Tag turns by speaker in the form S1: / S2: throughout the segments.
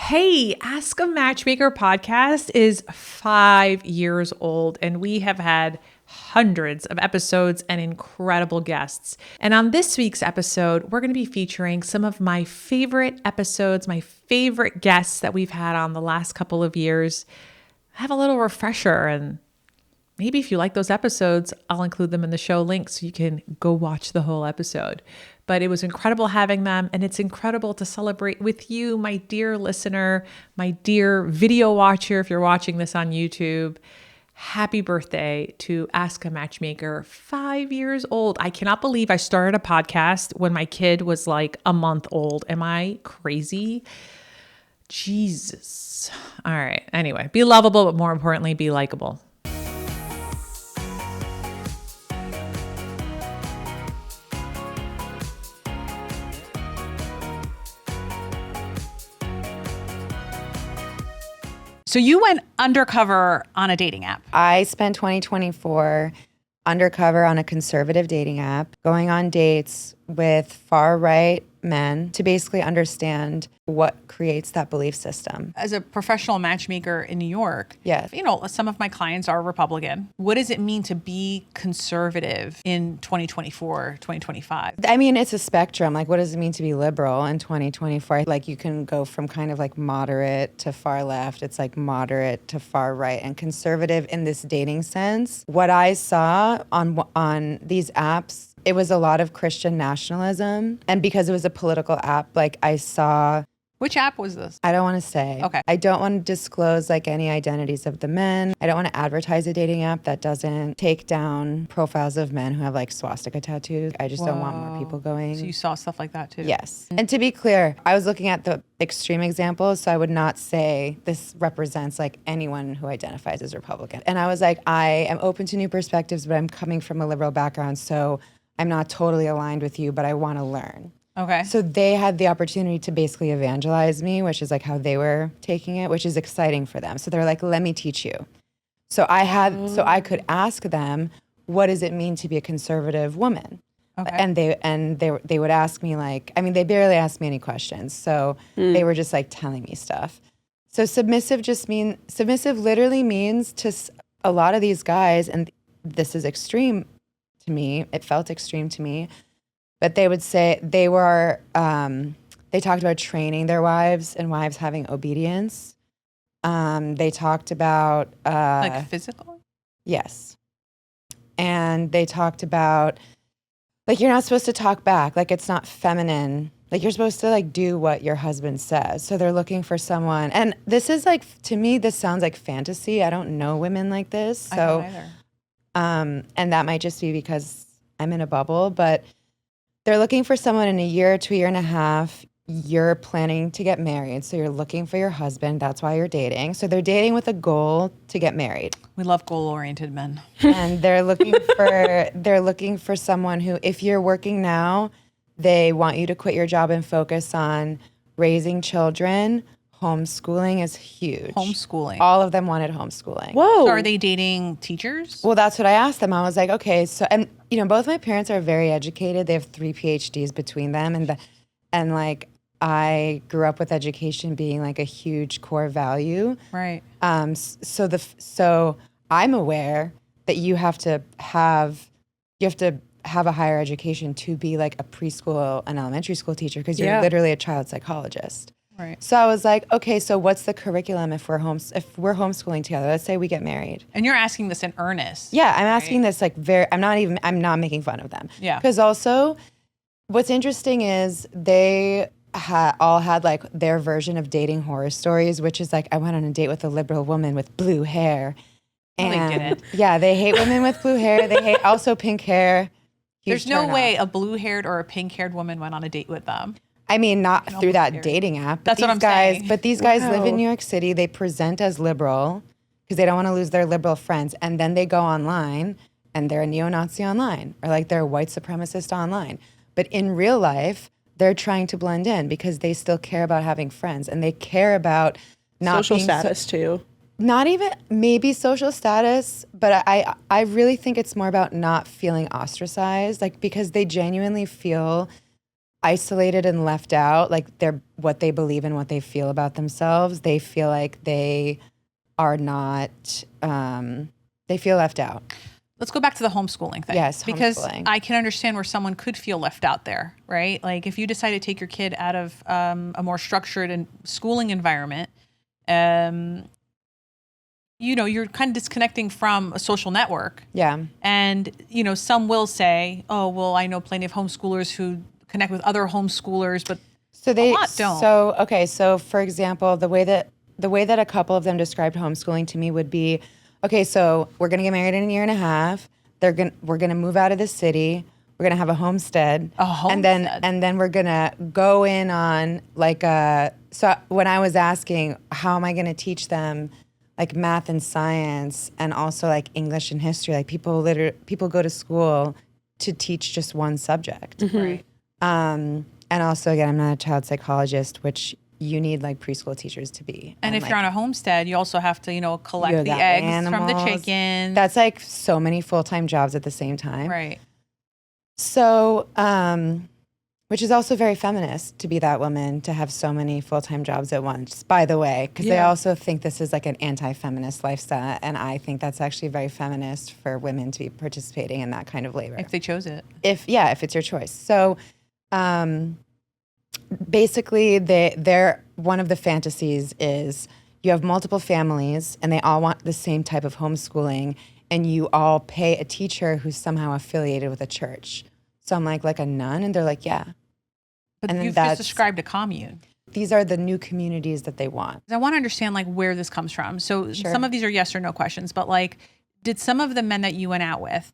S1: Hey, Ask a Matchmaker podcast is 5 years old, and we have had hundreds of episodes and incredible guests. And on this week's episode, we're going to be featuring some of my favorite episodes, my favorite guests that we've had on the last couple of years. Have a little refresher, and maybe if you like those episodes, I'll include them in the show link so you can go watch the whole episode. But it was incredible having them, and it's incredible to celebrate with you, my dear listener, my dear video watcher, if you're watching this on YouTube. Happy birthday to Ask a Matchmaker, 5 years old. I cannot believe I started a podcast when my kid was like a month old. Am I crazy? Jesus. All right. Anyway, be lovable, but more importantly, be likable.
S2: So you went undercover on a dating app.
S3: I spent 2024 undercover on a conservative dating app, going on dates with far-right men to basically understand what creates that belief system.
S2: As a professional matchmaker in New York,
S3: Yes.
S2: you know, some of my clients are Republican. What does it mean to be conservative in 2024, 2025?
S3: I mean, it's a spectrum. Like, what does it mean to be liberal in 2024? Like, you can go from kind of like moderate to far left. It's like moderate to far right. And conservative in this dating sense, what I saw on these apps, it was a lot of Christian nationalism. And because it was a political app, like I saw...
S2: Which app was this?
S3: I don't want to say.
S2: Okay.
S3: I don't want to disclose like any identities of the men. I don't want to advertise a dating app that doesn't take down profiles of men who have like swastika tattoos. I just don't want more people going.
S2: So you saw stuff like that too?
S3: Yes. And to be clear, I was looking at the extreme examples, so I would not say this represents like anyone who identifies as Republican. And I was like, I am open to new perspectives, but I'm coming from a liberal background, so I'm not totally aligned with you, but I want to learn.
S2: Okay.
S3: So they had the opportunity to basically evangelize me, which is like how they were taking it, which is exciting for them. So they're like, let me teach you. So I could ask them, what does it mean to be a conservative woman?
S2: Okay.
S3: And they would ask me like, I mean, they barely asked me any questions. So they were just like telling me stuff. So submissive literally means to a lot of these guys, and this is extreme to me, it felt extreme to me, but they would say they talked about training their wives and wives having obedience. They talked about...
S2: like physical?
S3: Yes. And they talked about, like, you're not supposed to talk back. Like, it's not feminine. Like, you're supposed to, like, do what your husband says. So they're looking for someone. And this is, like, to me, this sounds like fantasy. I don't know women like this. So,
S2: I don't either.
S3: And that might just be because I'm in a bubble, but they're looking for someone in a year to a year and a half. You're planning to get married, so you're looking for your husband. That's why you're dating. So they're dating with a goal to get married.
S2: We love goal-oriented men.
S3: And they're looking for someone who, if you're working now, they want you to quit your job and focus on raising children. Homeschooling is huge.
S2: Homeschooling.
S3: All of them wanted homeschooling.
S2: Whoa. So are they dating teachers?
S3: Well, that's what I asked them. I was like, okay, so, and you know, both my parents are very educated. They have 3 PhDs between them, and like I grew up with education being like a huge core value.
S2: Right.
S3: So I'm aware that you have to have a higher education to be like a preschool and elementary school teacher, because you're literally a child psychologist.
S2: Right.
S3: So I was like, okay, so what's the curriculum if we're homeschooling together? Let's say we get married.
S2: And you're asking this in earnest.
S3: Yeah, I'm asking this like I'm not making fun of them.
S2: Yeah.
S3: Because also, what's interesting is they all had like their version of dating horror stories, which is like, I went on a date with a liberal woman with blue hair.
S2: And they get it.
S3: Yeah, they hate women with blue hair. They hate also pink hair.
S2: There's no way a blue-haired or a pink-haired woman went on a date with them.
S3: I mean, not through that dating app.
S2: That's what I'm saying.
S3: But these guys live in New York City. They present as liberal because they don't want to lose their liberal friends. And then they go online and they're a neo-Nazi online, or like they're a white supremacist online. But in real life, they're trying to blend in because they still care about having friends, and they care about not
S4: social
S3: being
S4: status too.
S3: Not even maybe social status, but I really think it's more about not feeling ostracized, like because they genuinely feel isolated and left out, like they're what they believe and what they feel about themselves. They feel like they are not, they feel left out.
S2: Let's go back to the homeschooling thing.
S3: Yes,
S2: because
S3: homeschooling.
S2: I can understand where someone could feel left out there, right? Like if you decide to take your kid out of a more structured and schooling environment, you know, you're kind of disconnecting from a social network.
S3: Yeah.
S2: And, you know, some will say, oh, well, I know plenty of homeschoolers who connect with other homeschoolers, but a lot don't.
S3: So for example, the way that a couple of them described homeschooling to me would be, okay, so we're gonna get married in a year and a half. We're gonna move out of the city. We're gonna have a homestead. And then we're gonna go in on like so when I was asking how am I gonna teach them like math and science and also like English and history, like people go to school to teach just one subject.
S2: Right.
S3: And also again, I'm not a child psychologist, which you need like preschool teachers to be.
S2: And if
S3: like,
S2: you're on a homestead, you also have to, you know, collect
S3: you
S2: the
S3: got
S2: eggs from the
S3: animals.
S2: chickens.
S3: That's like so many full-time jobs at the same time.
S2: right.
S3: So, which is also very feminist to be that woman, to have so many full-time jobs at once, by the way, because they also think this is like an anti-feminist lifestyle. And I think that's actually very feminist for women to be participating in that kind of labor.
S2: If they chose it.
S3: If it's your choice. So, basically they're one of the fantasies is you have multiple families and they all want the same type of homeschooling and you all pay a teacher who's somehow affiliated with a church. So I'm like a nun? And they're like, yeah.
S2: But
S3: And then
S2: you've just described a commune.
S3: These are the new communities that they want.
S2: I want to understand like where this comes from. So some of these are yes or no questions, but like, did some of the men that you went out with,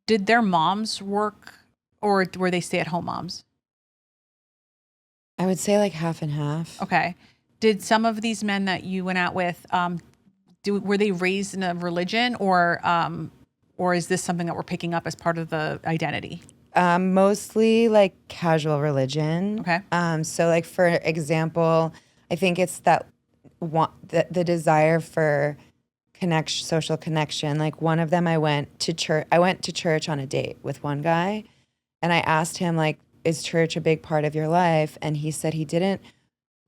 S2: did their moms work or were they stay-at-home moms?
S3: I would say like half and half.
S2: Okay. Did some of these men that you went out with, were they raised in a religion or is this something that we're picking up as part of the identity?
S3: Mostly like casual religion.
S2: Okay.
S3: So like for example, I think it's that the desire for social connection. Like one of them, I went to church on a date with one guy, and I asked him like, is church a big part of your life? And he said he didn't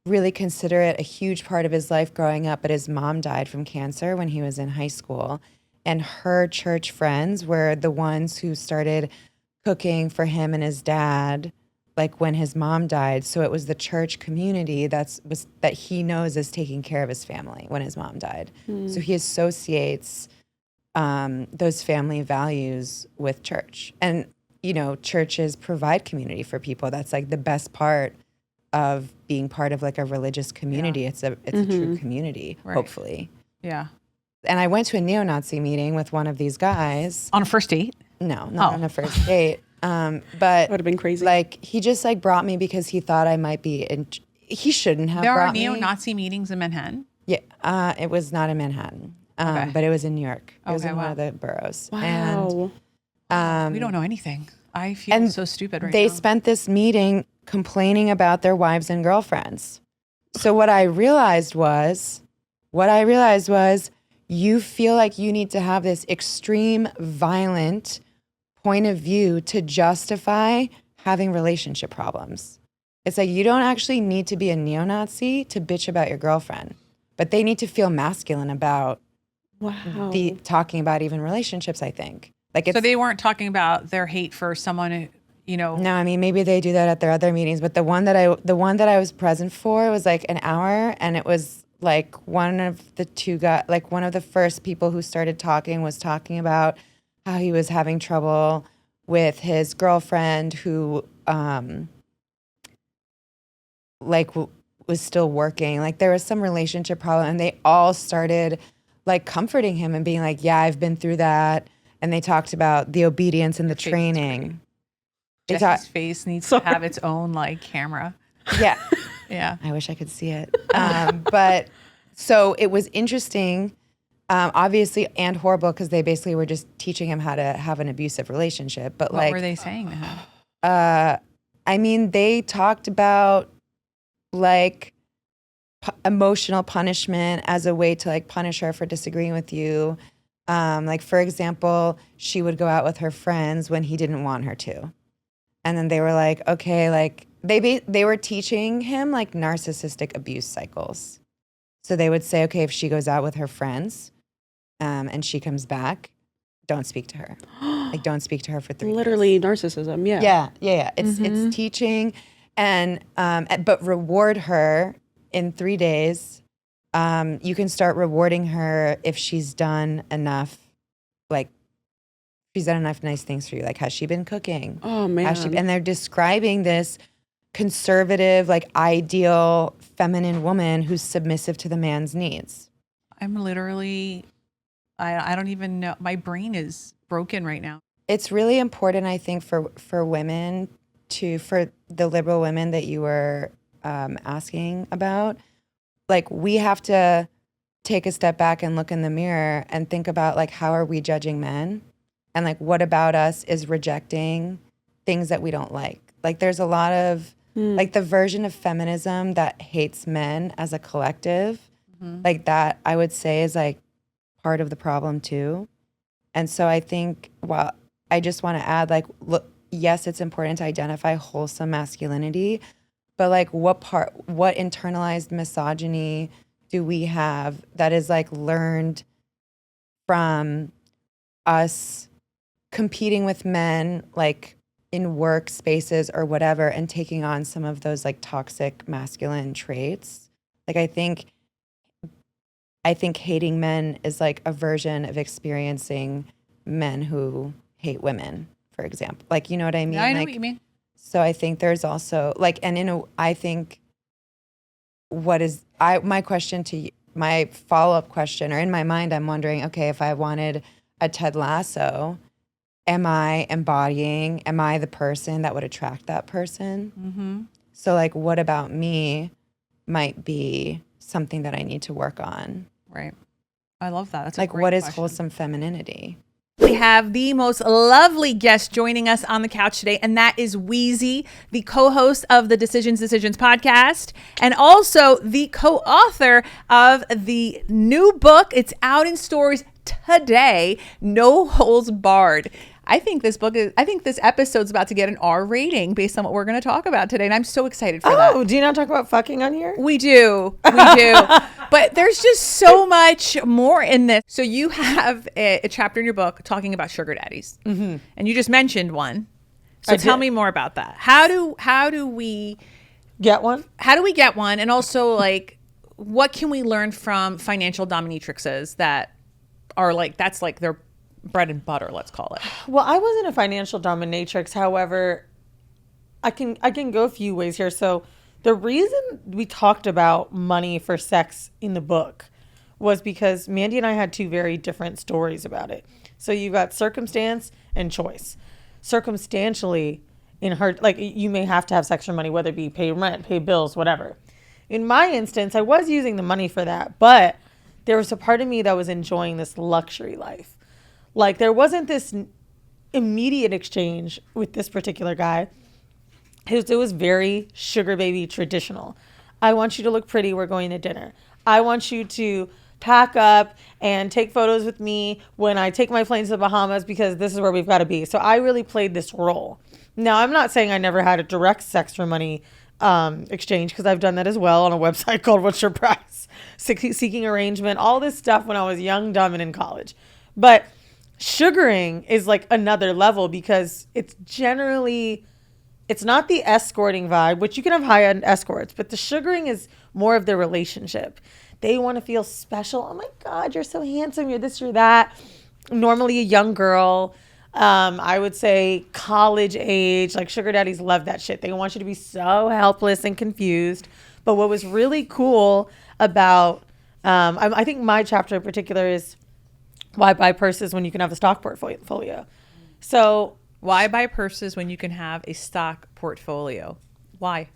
S3: really consider it a huge part of his life growing up, but his mom died from cancer when he was in high school. And her church friends were the ones who started cooking for him and his dad, like when his mom died. So it was the church community that he knows is taking care of his family when his mom died. So he associates those family values with church. And you know, churches provide community for people. That's like the best part of being part of like a religious community. It's a true community, hopefully.
S2: Yeah.
S3: And I went to a neo-Nazi meeting with one of these guys.
S2: On a first date?
S3: No, not on a first date. But
S4: would have been crazy.
S3: Like he just like brought me because he thought I might be. He shouldn't have.
S2: There
S3: brought
S2: are neo-Nazi meetings in Manhattan.
S3: Yeah, it was not in Manhattan, but it was in New York. It was in one of the boroughs.
S4: Wow.
S3: And
S2: we don't know anything. I feel so stupid right now.
S3: They spent this meeting complaining about their wives and girlfriends. So what I realized was you feel like you need to have this extreme, violent point of view to justify having relationship problems. It's like you don't actually need to be a neo-Nazi to bitch about your girlfriend, but they need to feel masculine about talking about even relationships, I think.
S2: So they weren't talking about their hate for someone who, you know.
S3: No, I mean maybe they do that at their other meetings, but the one that I was present for was like an hour, and it was like one of the two guys, like one of the first people who started talking was talking about how he was having trouble with his girlfriend who was still working. Like there was some relationship problem, and they all started like comforting him and being like, yeah, I've been through that. And they talked about the obedience and the training.
S2: Jesse's face needs to have its own like camera.
S3: Yeah.
S2: Yeah.
S3: I wish I could see it. But so it was interesting, obviously, and horrible because they basically were just teaching him how to have an abusive relationship. But
S2: what were they saying to him?
S3: I mean, they talked about like emotional punishment as a way to like punish her for disagreeing with you. Like, for example, she would go out with her friends when he didn't want her to. And then they were like, okay, like, they were teaching him like narcissistic abuse cycles. So they would say, okay, if she goes out with her friends and she comes back, don't speak to her. Like, don't speak to her for 3
S4: Literally
S3: days.
S4: narcissism, yeah.
S3: Yeah. It's teaching, and but reward her in 3 days. You can start rewarding her if she's done enough, like, she's done enough nice things for you. Like, has she been cooking?
S4: Oh, man.
S3: And they're describing this conservative, like, ideal feminine woman who's submissive to the man's needs.
S2: I'm literally, I don't even know. My brain is broken right now.
S3: It's really important, I think, for women for the liberal women that you were asking about. Like, we have to take a step back and look in the mirror and think about, like, how are we judging men? And, like, what about us is rejecting things that we don't like? Like, there's a lot of, like, the version of feminism that hates men as a collective, like, that I would say is, like, part of the problem, too. And so I think, well, I just want to add, like, look, yes, it's important to identify wholesome masculinity, but, like, what internalized misogyny do we have that is, like, learned from us competing with men, like, in work spaces or whatever, and taking on some of those, like, toxic masculine traits? Like, I think hating men is, like, a version of experiencing men who hate women, for example. Like, you know what I mean?
S2: Yeah, I know
S3: like,
S2: what you mean.
S3: So I think there's also, like, and I think my question to you, my follow-up question, or in my mind, I'm wondering, okay, if I wanted a Ted Lasso, am I the person that would attract that person? Mm-hmm. So, like, what about me might be something that I need to work on?
S2: Right. I love that. That's
S3: like,
S2: a great
S3: what is
S2: question.
S3: wholesome femininity?
S1: We have the most lovely guest joining us on the couch today, and that is Weezy, the co-host of the Decisions podcast, and also the co-author of the new book. It's out in stores today, No Holds Barred. I think this episode's about to get an R rating based on what we're going to talk about today, and I'm so excited for that.
S4: Oh, do you not talk about fucking on here?
S1: We do. But there's just so much more in this. So you have a chapter in your book talking about sugar daddies, and you just mentioned one. So tell me more about that. How do we
S4: get one?
S1: How do we get one? And also, like, what can we learn from financial dominatrixes that are like, that's like their bread and butter, let's call it?
S4: Well, I wasn't a financial dominatrix. However, I can go a few ways here. So the reason we talked about money for sex in the book was because Mandy and I had two very different stories about it. So you got circumstance and choice. Circumstantially, in her, like, you may have to have sex for money, whether it be pay rent, pay bills, whatever. In my instance, I was using the money for that, but there was a part of me that was enjoying this luxury life. Like, there wasn't this immediate exchange with this particular guy. It was very sugar baby traditional. I want you to look pretty. We're going to dinner. I want you to pack up and take photos with me when I take my planes to the Bahamas, because this is where we've got to be. So I really played this role. Now, I'm not saying I never had a direct sex for money exchange, because I've done that as well on a website called What's Your Price? Seeking arrangement, all this stuff when I was young, dumb, and in college. But sugaring is like another level, because it's not the escorting vibe, which you can have high-end escorts, but the sugaring is more of the relationship. They want to feel special. Oh my God, you're so handsome. You're this, you're that. Normally a young girl, I would say college age, like sugar daddies love that shit. They want you to be so helpless and confused. But what was really cool about, I think my chapter in particular is why buy purses when you can have a stock portfolio. So
S1: why buy purses when you can have a stock portfolio? Why?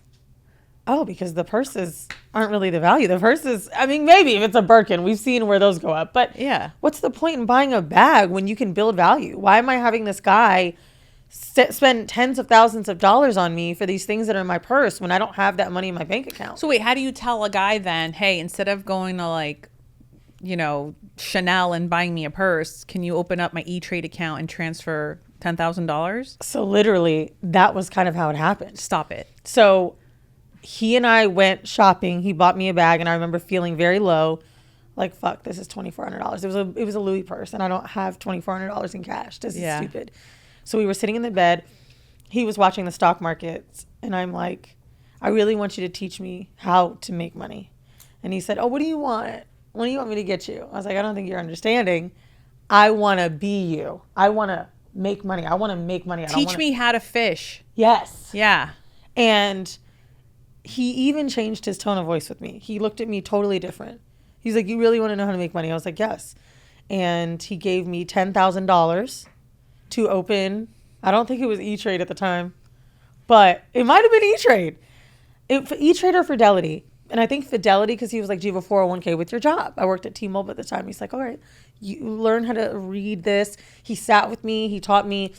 S4: Oh, because the purses aren't really the value. The purses, I mean, maybe if it's a Birkin, we've seen where those go up. But
S1: yeah,
S4: what's the point in buying a bag when you can build value? Why am I having this guy spend tens of thousands of dollars on me for these things that are in my purse when I don't have that money in my bank account?
S1: So wait, how do you tell a guy then, hey, instead of going to, like, you know, Chanel and buying me a purse, can you open up my E-Trade account and transfer
S2: $10,000?
S4: So literally, that was kind of how it happened.
S2: Stop it.
S4: So he and I went shopping. He bought me a bag, and I remember feeling very low. Like, fuck, this is $2,400. It was a Louis purse, and I don't have $2,400 in cash. This is stupid. So we were sitting in the bed. He was watching the stock markets, and I'm like, I really want you to teach me how to make money. And he said, oh, what do you want? What do you want me to get you? I was like, I don't think you're understanding. I want to be you. I want to make money. I want to make money.
S2: Teach me how to fish.
S4: Yes.
S2: Yeah.
S4: And he even changed his tone of voice with me. He looked at me totally different. He's like, you really want to know how to make money? I was like, yes. And he gave me $10,000 to open. I don't think it was E-Trade at the time, but it might have been E-Trade. E-Trade or Fidelity. And I think Fidelity, because he was like, do you have a 401k with your job? I worked at T-Mobile at the time. He's like, all right, you learn how to read this. He sat with me. He taught me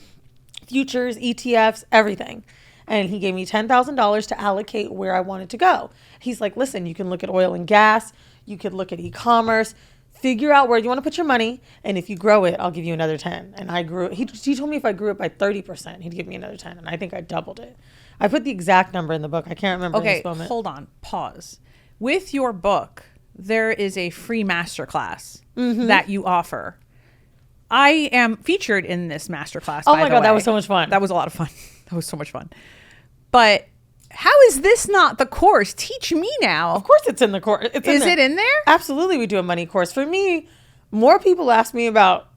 S4: futures, ETFs, everything. And he gave me $10,000 to allocate where I wanted to go. He's like, listen, you can look at oil and gas. You could look at e-commerce. Figure out where you want to put your money. And if you grow it, I'll give you another 10. And I grew it. He told me if I grew it by 30%, he'd give me another 10. And I think I doubled it. I put the exact number in the book. I can't remember in this moment.
S2: Hold on. Pause. With your book, there is a free masterclass that you offer. I am featured in this masterclass.
S4: Oh my God, that was so much fun.
S2: That was a lot of fun. That was so much fun. But how is this not the course? Teach me now.
S4: Of course it's in the course.
S2: Is it in there?
S4: Absolutely, we do a money course. For me, more people ask me about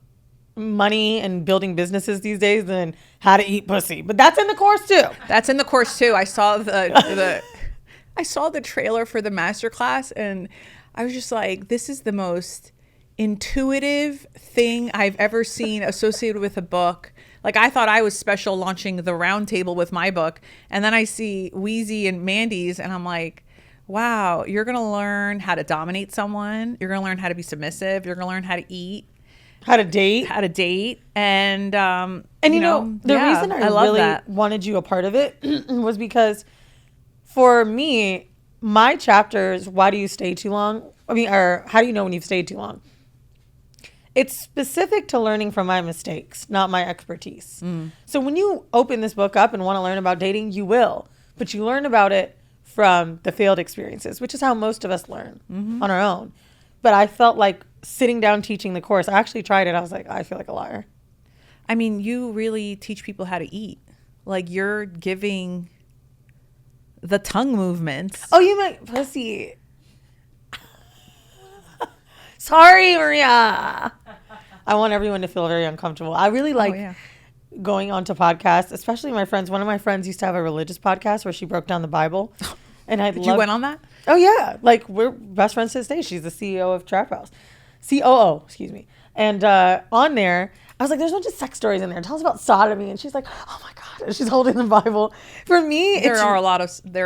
S4: money and building businesses these days than how to eat pussy. But that's in the course too.
S2: That's in the course too. I saw the I saw the trailer for the masterclass, and I was just like, this is the most intuitive thing I've ever seen associated with a book. Like, I thought I was special launching the round table with my book. And then I see Weezy and Mandy's, and I'm like, wow, you're going to learn how to dominate someone. You're going to learn how to be submissive. You're going to learn how to eat.
S4: How to date.
S2: And
S4: you know the reason I really wanted you a part of it was because for me, my chapters, why do you stay too long? Or how do you know when you've stayed too long? It's specific to learning from my mistakes, not my expertise. So when you open this book up and want to learn about dating, you will. But you learn about it from the failed experiences, which is how most of us learn on our own. But I felt like sitting down teaching the course, I actually tried it. I was like, I feel like a liar.
S2: I mean, you really teach people how to eat. Like, you're giving the tongue movements.
S4: Oh, you meant pussy. Sorry, Maria. I want everyone to feel very uncomfortable. I really like going onto podcasts, especially my friends. One of my friends used to have a religious podcast where she broke down the Bible. And
S2: you went on that?
S4: Oh, yeah. Like, we're best friends to this day. She's the CEO of Trap House. COO, excuse me. And on there, I was like, there's a bunch of sex stories in there. Tell us about sodomy. And she's like, oh, my God. And she's holding the Bible. For me,
S2: there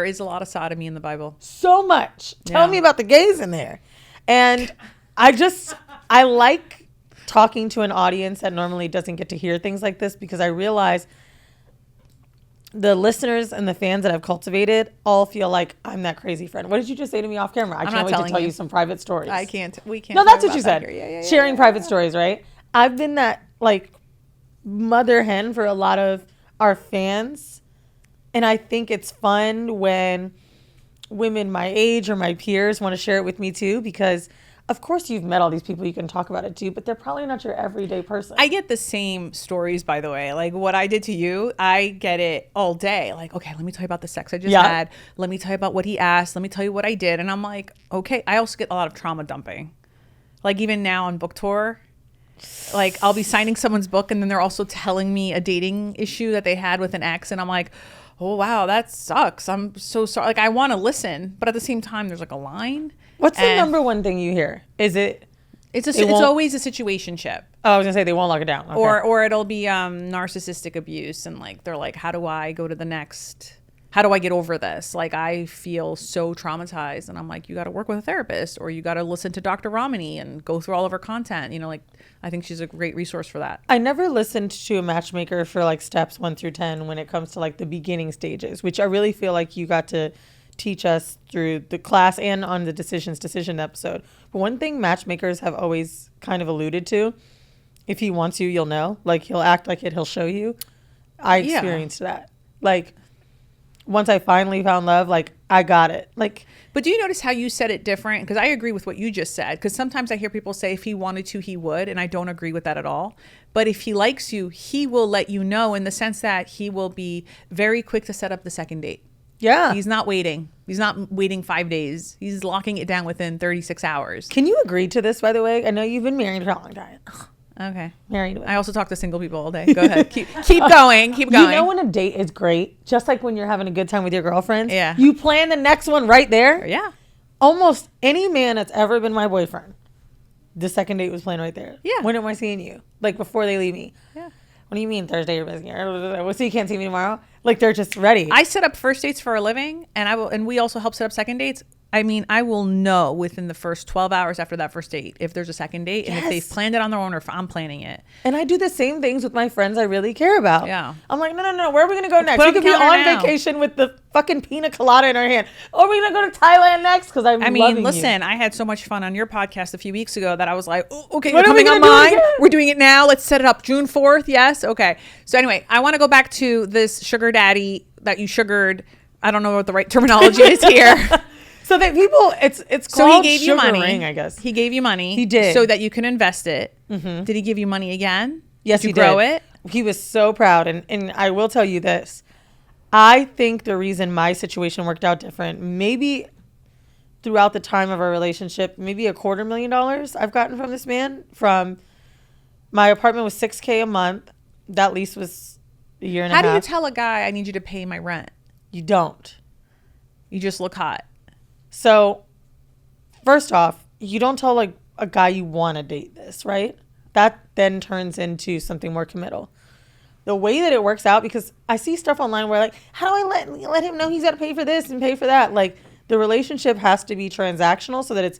S2: is a lot of sodomy in the Bible.
S4: So much. Tell me about the gays in there. And I like talking to an audience that normally doesn't get to hear things like this, because I realize the listeners and the fans that I've cultivated all feel like I'm that crazy friend. What did you just say to me off camera? I can't wait to tell you some private stories.
S2: We can't.
S4: No, that's what you said. Sharing private stories, right? I've been that like mother hen for a lot of our fans. And I think it's fun when women my age or my peers want to share it with me too, because of course you've met all these people you can talk about it to, but they're probably not your everyday person.
S2: I get the same stories, by the way. Like, what I did to you, I get it all day. Like, okay, let me tell you about the sex I just had. Let me tell you about what he asked. Let me tell you what I did. And I'm like, okay. I also get a lot of trauma dumping. Like, even now on book tour, like, I'll be signing someone's book and then they're also telling me a dating issue that they had with an ex. And I'm like, oh, wow, that sucks. I'm so sorry. Like, I want to listen, but at the same time, there's like a line.
S4: What's the number one thing you hear? Is it?
S2: It's always a situationship.
S4: Oh, I was gonna say they won't lock it down. Okay.
S2: Or it'll be narcissistic abuse, and like they're like, how do I go to the next? How do I get over this? Like, I feel so traumatized, and I'm like, you got to work with a therapist, or you got to listen to Dr. Romani and go through all of her content. You know, like, I think she's a great resource for that.
S4: I never listened to a Matchmaker for like steps 1 through 10 when it comes to like the beginning stages, which I really feel like you got to teach us through the class and on the decision episode. But one thing matchmakers have always kind of alluded to if he wants you, you'll know. Like, he'll act like it, he'll show you. I experienced that. Like, once I finally found love, like, I got it. Like,
S2: but do you notice how you said it different? Because I agree with what you just said. Because sometimes I hear people say if he wanted to, he would. And I don't agree with that at all. But if he likes you, he will let you know, in the sense that he will be very quick to set up the second date.
S4: yeah.
S2: He's not waiting. He's not waiting 5 days. He's locking it down within 36 hours.
S4: Can you agree to this, by the way? I know you've been married for a long time.
S2: Okay.
S4: Married.
S2: I also talk to single people all day. Go ahead. Keep going. Keep going.
S4: You know when a date is great, just like when you're having a good time with your girlfriends?
S2: Yeah.
S4: You plan the next one right there?
S2: Yeah.
S4: Almost any man that's ever been my boyfriend, the second date was planned right there.
S2: Yeah.
S4: When am I seeing you? Like, before they leave me.
S2: Yeah.
S4: What do you mean Thursday you're busy? So you can't see me tomorrow? Like, they're just ready.
S2: I set up first dates for a living, and we also help set up second dates. I mean, I will know within the first 12 hours after that first date if there's a second date, and if they've planned it on their own or if I'm planning it.
S4: And I do the same things with my friends I really care about.
S2: Yeah.
S4: I'm like, no. Where are we going to go next?
S2: Put
S4: We
S2: on
S4: could
S2: the
S4: be
S2: counter
S4: on
S2: now.
S4: vacation with the fucking pina colada in our hand. Or are we going to go to Thailand next? Because
S2: I mean, listen, I had so much fun on your podcast a few weeks ago that I was like, oh, okay,
S4: When
S2: you're
S4: are we
S2: coming on
S4: gonna do it
S2: mine.
S4: again?
S2: We're doing it now. Let's set it up. June 4th. Yes. Okay. So anyway, I want to go back to this sugar daddy that you sugared. I don't know what the right terminology is here.
S4: So that people, it's
S2: So
S4: called
S2: he gave you money.
S4: sugaring, I guess.
S2: He gave you money.
S4: He did.
S2: So that you can invest it. Mm-hmm. Did he give you money again?
S4: Yes,
S2: did you
S4: he
S2: grow
S4: did.
S2: it?
S4: He was so proud. And I will tell you this. I think the reason my situation worked out different, maybe throughout the time of our relationship, maybe $250,000 I've gotten from this man. From my apartment was $6,000 a month. That lease was a year and a half.
S2: How do you tell a guy I need you to pay my rent?
S4: You don't.
S2: You just look hot.
S4: So, first off, you don't tell like a guy you want to date this, right? That then turns into something more committal. The way that it works out, because I see stuff online where like, how do I let him know he's got to pay for this and pay for that? Like, the relationship has to be transactional so that it's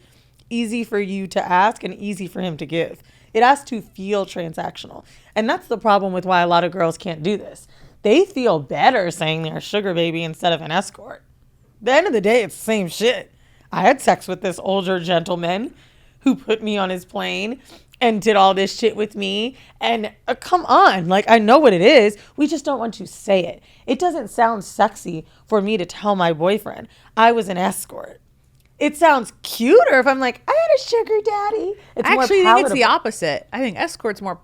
S4: easy for you to ask and easy for him to give. It has to feel transactional. And that's the problem with why a lot of girls can't do this. They feel better saying they're a sugar baby instead of an escort. At the end of the day, it's the same shit. I had sex with this older gentleman who put me on his plane and did all this shit with me. And come on, like, I know what it is. We just don't want to say it. It doesn't sound sexy for me to tell my boyfriend I was an escort. It sounds cuter if I'm like, I had a sugar daddy. It's
S2: I
S4: more
S2: actually think it's the
S4: palatable.
S2: opposite. I think escort's more.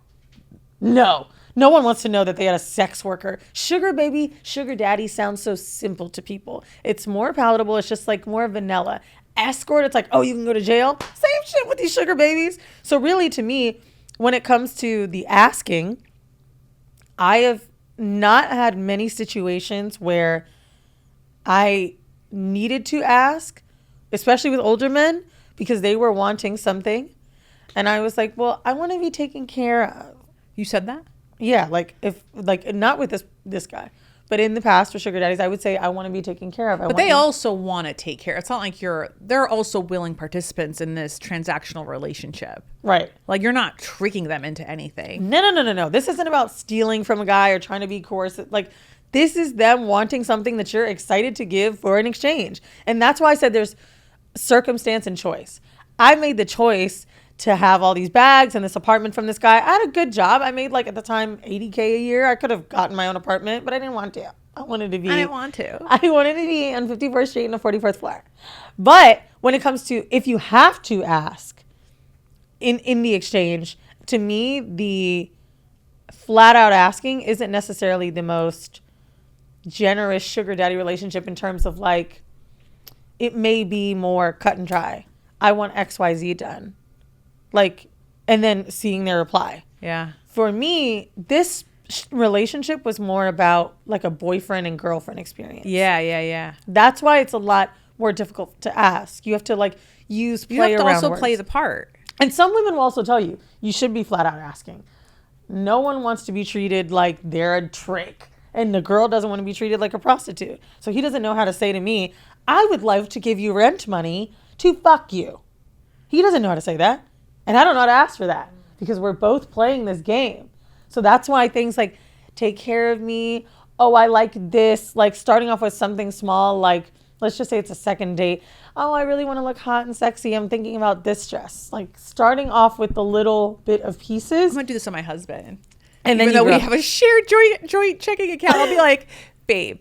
S4: No one wants to know that they had a sex worker. Sugar baby, sugar daddy sounds so simple to people. It's more palatable. It's just like more vanilla. Escort, it's like, oh, you can go to jail. Same shit with these sugar babies. So really, to me, when it comes to the asking, I have not had many situations where I needed to ask, especially with older men, because they were wanting something. And I was like, well, I want to be taken care of.
S2: You said that?
S4: Yeah, like if like not with this guy, but in the past for sugar daddies, I would say I want to be taken care of.
S2: But they also want to take care. It's not like they're also willing participants in this transactional relationship.
S4: Right.
S2: Like, you're not tricking them into anything.
S4: No. This isn't about stealing from a guy or trying to be coercive. Like, this is them wanting something that you're excited to give for an exchange. And that's why I said there's circumstance and choice. I made the choice to have all these bags and this apartment from this guy. I had a good job. I made, like, at the time, $80K a year. I could have gotten my own apartment, but I didn't want to. I wanted to be on 54th Street in the 44th floor. But when it comes to, if you have to ask in the exchange, to me, the flat out asking isn't necessarily the most generous sugar daddy relationship in terms of, like, it may be more cut and dry. I want XYZ done. Like, and then seeing their reply.
S2: Yeah.
S4: For me, this relationship was more about like a boyfriend and girlfriend experience.
S2: Yeah.
S4: That's why it's a lot more difficult to ask. You have to like use play around
S2: You have to also
S4: words.
S2: play the part.
S4: And some women will also tell you, you should be flat out asking. No one wants to be treated like they're a trick. And the girl doesn't want to be treated like a prostitute. So he doesn't know how to say to me, I would love to give you rent money to fuck you. He doesn't know how to say that. And I don't know how to ask for that because we're both playing this game. So that's why things like take care of me. Oh, I like this. Like starting off with something small, like let's just say it's a second date. Oh, I really want to look hot and sexy. I'm thinking about this dress. Like starting off with the little bit of pieces.
S2: I'm gonna do this on my husband.
S4: And then
S2: even though we have a shared joint checking account, I'll be like, babe,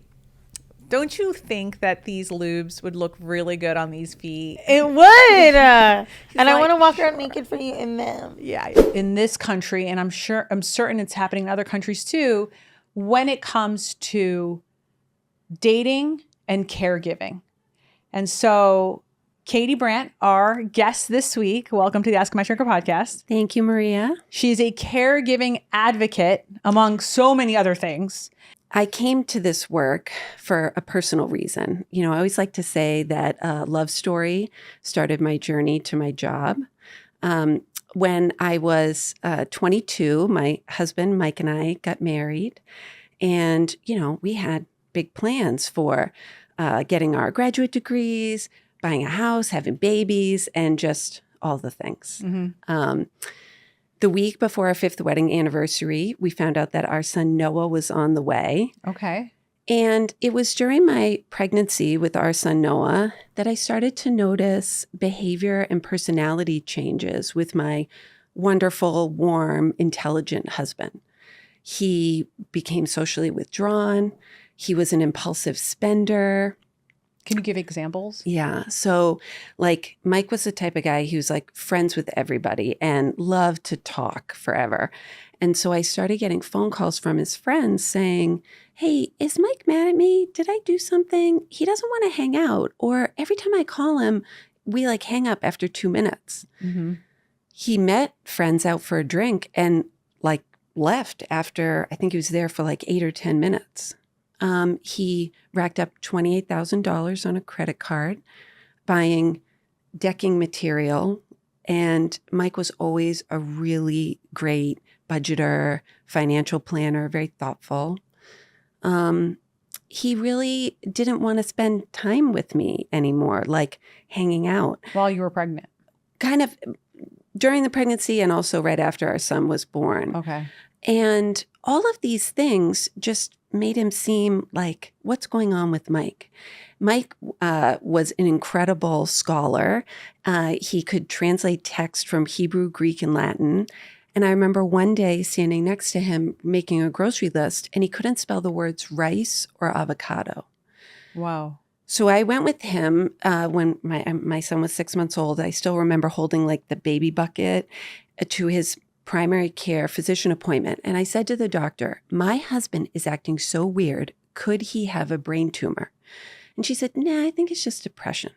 S2: don't you think that these lubes would look really good on these feet?
S4: It would. And
S2: like,
S4: I want to walk around naked for you in them.
S2: Yeah. In this country, and I'm certain it's happening in other countries too, when it comes to dating and caregiving. And so Katie Brandt, our guest this week, welcome to the Ask a Matchmaker podcast.
S5: Thank you, Maria.
S2: She's a caregiving advocate, among so many other things.
S5: I came to this work for a personal reason. You know, I always like to say that a love story started my journey to my job. When I was 22, my husband, Mike, and I got married. And, you know, we had big plans for getting our graduate degrees, buying a house, having babies, and just all the things. Mm-hmm. The week before our 5th wedding anniversary, we found out that our son Noah was on the way.
S2: Okay.
S5: And it was during my pregnancy with our son Noah that I started to notice behavior and personality changes with my wonderful, warm, intelligent husband. He became socially withdrawn. He was an impulsive spender.
S2: Can you give examples?
S5: Yeah. So like Mike was the type of guy who's like friends with everybody and loved to talk forever. And so I started getting phone calls from his friends saying, hey, is Mike mad at me? Did I do something? He doesn't want to hang out. Or every time I call him, we like hang up after 2 minutes. Mm-hmm. He met friends out for a drink and like left after, I think he was there for like 8 or 10 minutes. He racked up $28,000 on a credit card, buying decking material. And Mike was always a really great budgeter, financial planner, very thoughtful. He really didn't want to spend time with me anymore, like hanging out.
S2: While you were pregnant?
S5: Kind of during the pregnancy and also right after our son was born.
S2: Okay.
S5: And all of these things just made him seem like, what's going on with Mike? Mike was an incredible scholar. He could translate text from Hebrew, Greek, and Latin. And I remember one day standing next to him making a grocery list, and he couldn't spell the words rice or avocado.
S2: Wow.
S5: So I went with him when my son was 6 months old. I still remember holding like the baby bucket to his primary care physician appointment. And I said to the doctor, my husband is acting so weird. Could he have a brain tumor? And she said, nah, I think it's just depression.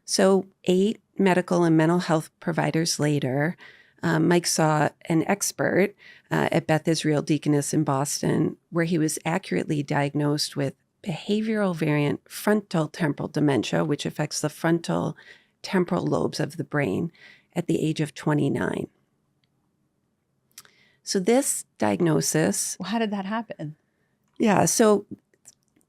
S5: So 8 medical and mental health providers later, Mike saw an expert at Beth Israel Deaconess in Boston, where he was accurately diagnosed with behavioral variant frontal temporal dementia, which affects the frontal temporal lobes of the brain at the age of 29. So this diagnosis...
S2: Well, how did that happen?
S5: Yeah, so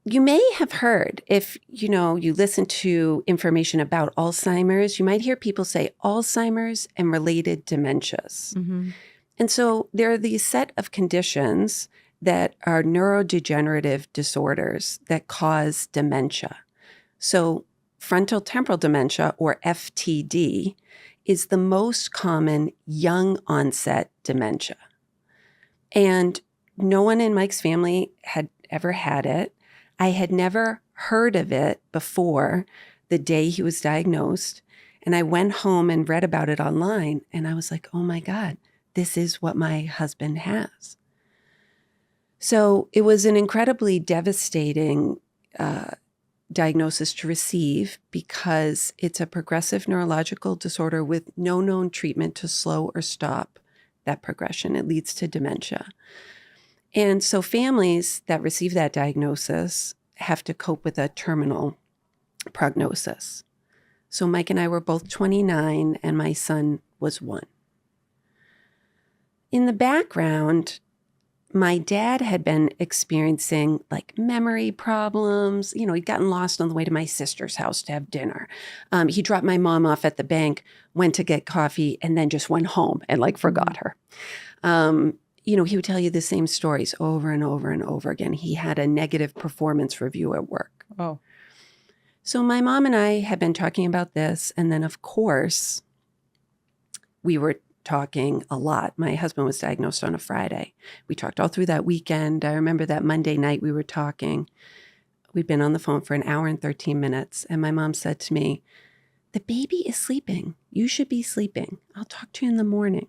S5: you may have heard, if you listen to information about Alzheimer's, you might hear people say Alzheimer's and related dementias. Mm-hmm. And so there are these set of conditions that are neurodegenerative disorders that cause dementia. So frontal temporal dementia, or FTD, is the most common young onset dementia. And no one in Mike's family had ever had it. I had never heard of it before the day he was diagnosed. And I went home and read about it online. And I was like, oh my God, this is what my husband has. So it was an incredibly devastating diagnosis to receive because it's a progressive neurological disorder with no known treatment to slow or stop that progression. It leads to dementia. And so families that receive that diagnosis have to cope with a terminal prognosis. So Mike and I were both 29 and my son was 1. In the background, my dad had been experiencing like memory problems. You know, he'd gotten lost on the way to my sister's house to have dinner. He dropped my mom off at the bank, went to get coffee, and then just went home and like forgot her. He would tell you the same stories over and over and over again. He had a negative performance review at work.
S2: Oh.
S5: So my mom and I had been talking about this. And then, of course, we were talking a lot. My husband was diagnosed on a Friday. We talked all through that weekend. I remember that Monday night we were talking. We'd been on the phone for an hour and 13 minutes. And my mom said to me, "The baby is sleeping. You should be sleeping. I'll talk to you in the morning."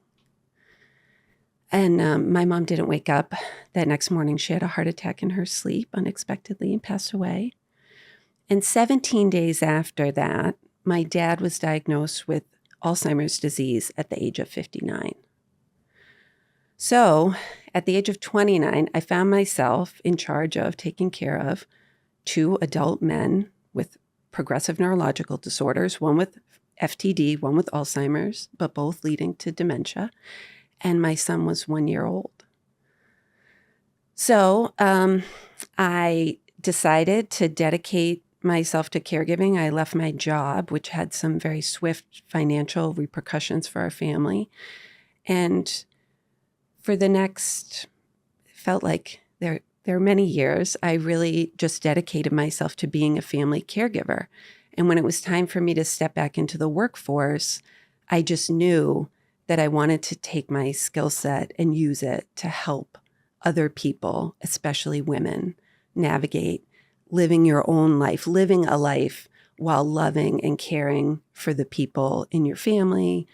S5: And my mom didn't wake up that next morning. She had a heart attack in her sleep unexpectedly and passed away. And 17 days after that, my dad was diagnosed with Alzheimer's disease at the age of 59. So at the age of 29, I found myself in charge of taking care of 2 adult men with progressive neurological disorders, one with FTD, one with Alzheimer's, but both leading to dementia. And my son was 1 year old. So I decided to dedicate myself to caregiving. I left my job, which had some very swift financial repercussions for our family. And for the next, felt like there are many years, I really just dedicated myself to being a family caregiver. And when it was time for me to step back into the workforce, I just knew that I wanted to take my skill set and use it to help other people, especially women, navigate living your own life, living a life while loving and caring for the people in your family,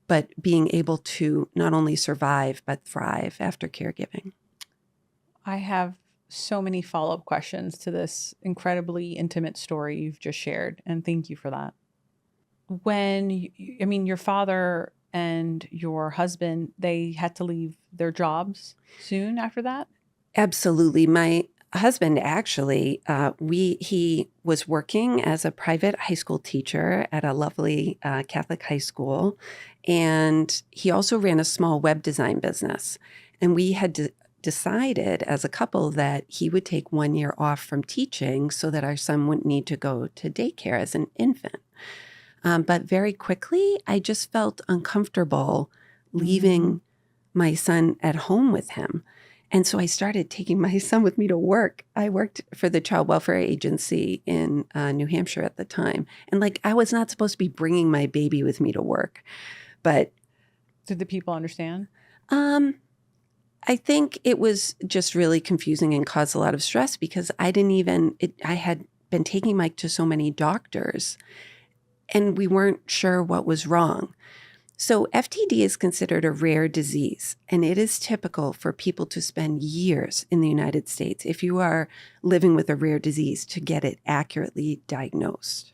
S5: but being able to not only survive, but thrive after caregiving.
S2: I have so many follow-up questions to this incredibly intimate story you've just shared, and thank you for that. When, your father and your husband, they had to leave their jobs soon after that?
S5: Absolutely. My husband, actually, he was working as a private high school teacher at a lovely Catholic high school, and he also ran a small web design business. And we had decided as a couple that he would take 1 year off from teaching so that our son wouldn't need to go to daycare as an infant. But very quickly, I just felt uncomfortable leaving my son at home with him. And so I started taking my son with me to work. I worked for the Child Welfare Agency in New Hampshire at the time. And I was not supposed to be bringing my baby with me to work. But
S2: did the people understand?
S5: I think it was just really confusing and caused a lot of stress because I had been taking Mike to so many doctors and we weren't sure what was wrong. So FTD is considered a rare disease, and it is typical for people to spend years in the United States, if you are living with a rare disease, to get it accurately diagnosed.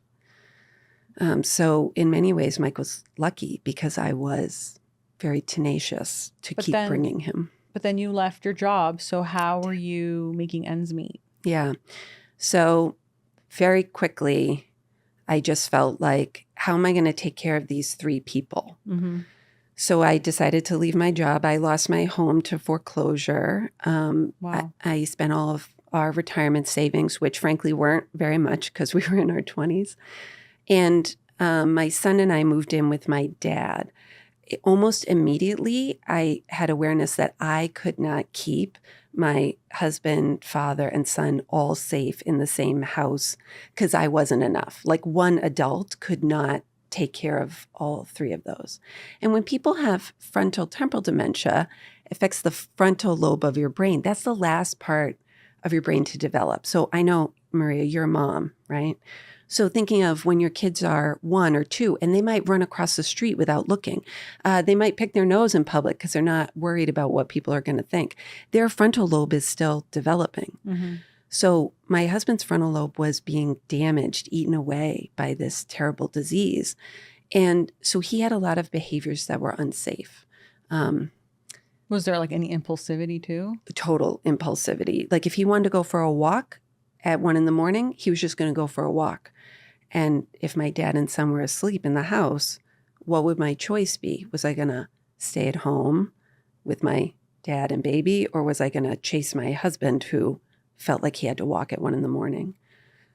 S5: So in many ways, Mike was lucky because I was very tenacious to keep bringing him.
S2: But then you left your job, so how were you making ends meet?
S5: Yeah. So very quickly, I just felt like, how am I going to take care of these 3 people?
S2: Mm-hmm.
S5: So I decided to leave my job. I lost my home to foreclosure.
S2: Wow.
S5: I spent all of our retirement savings, which frankly weren't very much because we were in our 20s. And my son and I moved in with my dad. Almost immediately, I had awareness that I could not keep my husband, father, and son all safe in the same house because I wasn't enough. Like one adult could not take care of all 3 of those. And when people have frontal temporal dementia, it affects the frontal lobe of your brain. That's the last part of your brain to develop. So I know, Maria, you're a mom, right? So thinking of when your kids are 1 or 2 and they might run across the street without looking. They might pick their nose in public because they're not worried about what people are going to think. Their frontal lobe is still developing.
S2: Mm-hmm.
S5: So my husband's frontal lobe was being damaged, eaten away by this terrible disease. And so he had a lot of behaviors that were unsafe.
S2: Was there any impulsivity too?
S5: Total impulsivity. Like if he wanted to go for a walk at 1 a.m, he was just going to go for a walk. And if my dad and son were asleep in the house, what would my choice be? Was I going to stay at home with my dad and baby, or was I going to chase my husband who felt like he had to walk at 1 a.m?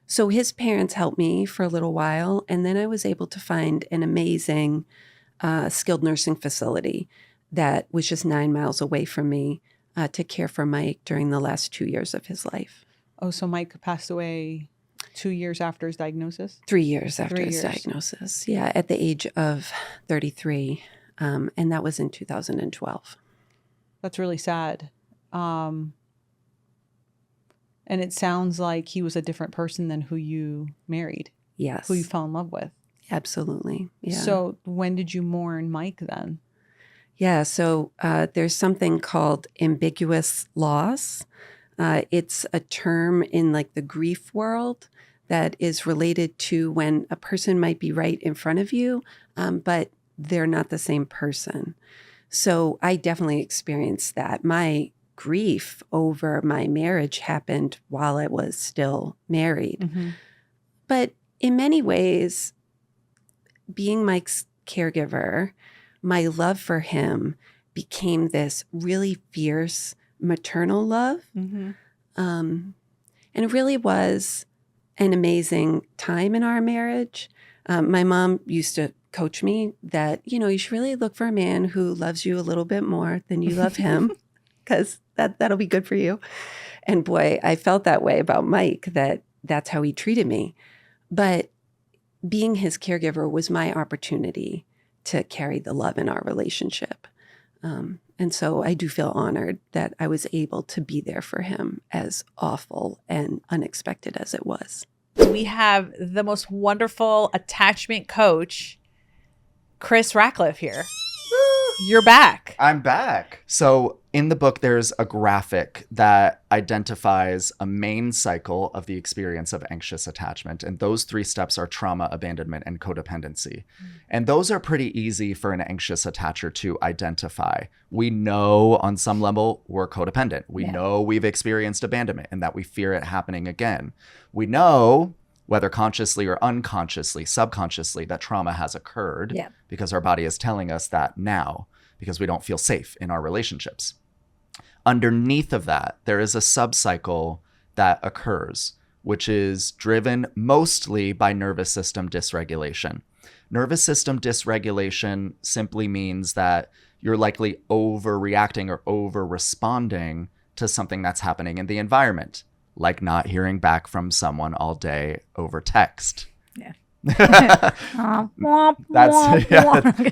S5: So his parents helped me for a little while, and then I was able to find an amazing skilled nursing facility that was just 9 miles away from me to care for Mike during the last 2 years of his life.
S2: Oh, so Mike passed away 2 years after his diagnosis?
S5: 3 years after
S2: 3
S5: his
S2: years.
S5: diagnosis. Yeah, at the age of 33. And that was in 2012.
S2: That's really sad. And it sounds like he was a different person than who you married,
S5: Yes.
S2: who you fell in love with.
S5: Absolutely. Yeah.
S2: So when did you mourn Mike then?
S5: Yeah, so there's something called ambiguous loss. It's a term in like the grief world that is related to when a person might be right in front of you, but they're not the same person. So I definitely experienced that. My grief over my marriage happened while I was still married.
S2: Mm-hmm.
S5: But in many ways, being Mike's caregiver, my love for him became this really fierce maternal love.
S2: Mm-hmm.
S5: And it really was an amazing time in our marriage. My mom used to coach me that, you should really look for a man who loves you a little bit more than you love him, because that'll be good for you. And boy, I felt that way about Mike, that's how he treated me. But being his caregiver was my opportunity to carry the love in our relationship. And so I do feel honored that I was able to be there for him, as awful and unexpected as it was.
S1: We have the most wonderful attachment coach, Chris Rackliffe, here. You're back.
S6: I'm back. So in the book, there's a graphic that identifies a main cycle of the experience of anxious attachment. And those 3 steps are trauma, abandonment, and codependency. And those are pretty easy for an anxious attacher to identify. We know on some level we're codependent. We know we've experienced abandonment and that we fear it happening again. We know, whether consciously or unconsciously, subconsciously, that trauma has occurred because our body is telling us that now, because we don't feel safe in our relationships. Underneath of that, there is a subcycle that occurs, which is driven mostly by nervous system dysregulation. Nervous system dysregulation simply means that you're likely overreacting or over-responding to something that's happening in the environment, like not hearing back from someone all day over text.
S7: Yeah.
S6: It's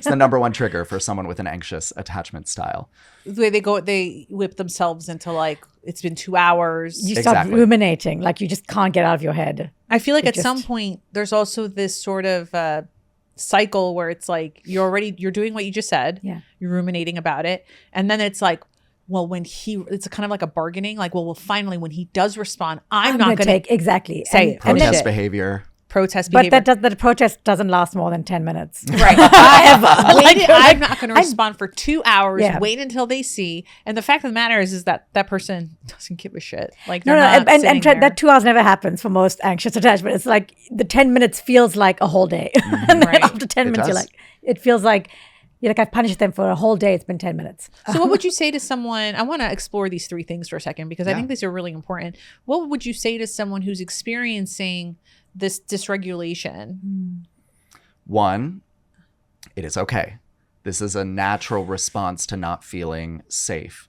S6: the number one trigger for someone with an anxious attachment style.
S1: The way they whip themselves into like, it's been 2 hours.
S7: You start
S6: Exactly.
S7: ruminating, like you just can't get out of your head.
S1: I feel like
S7: It
S1: at some
S7: just-
S1: point there's also this sort of cycle where it's like you're doing what you just said.
S7: Yeah.
S1: You're ruminating about it. And then it's like, well, it's kind of like a bargaining, like, well, finally, when he does respond, I'm not going to
S7: take exactly
S1: say it.
S7: And then-
S6: Protest behavior.
S1: protest
S7: but
S1: behavior.
S7: the protest doesn't last more than 10 minutes.
S1: Right. I'm not going to respond for 2 hours,
S7: Yeah.
S1: wait until they see. And the fact of the matter is that person doesn't give a shit. Like,
S7: No,
S1: they're not
S7: and
S1: sitting there.
S7: that 2 hours never happens for most anxious attachment. It's like the 10 minutes feels like a whole day. And then
S1: Right.
S7: after 10
S6: It
S7: minutes, you're
S6: does.
S7: like, it feels like, you're like, I've punished them for a whole day. It's been 10 minutes.
S1: So what would you say to someone? I want to explore these 3 things for a second because I
S6: Yeah.
S1: think these are really important. What would you say to someone who's experiencing this dysregulation?
S6: 1, it is okay. This is a natural response to not feeling safe.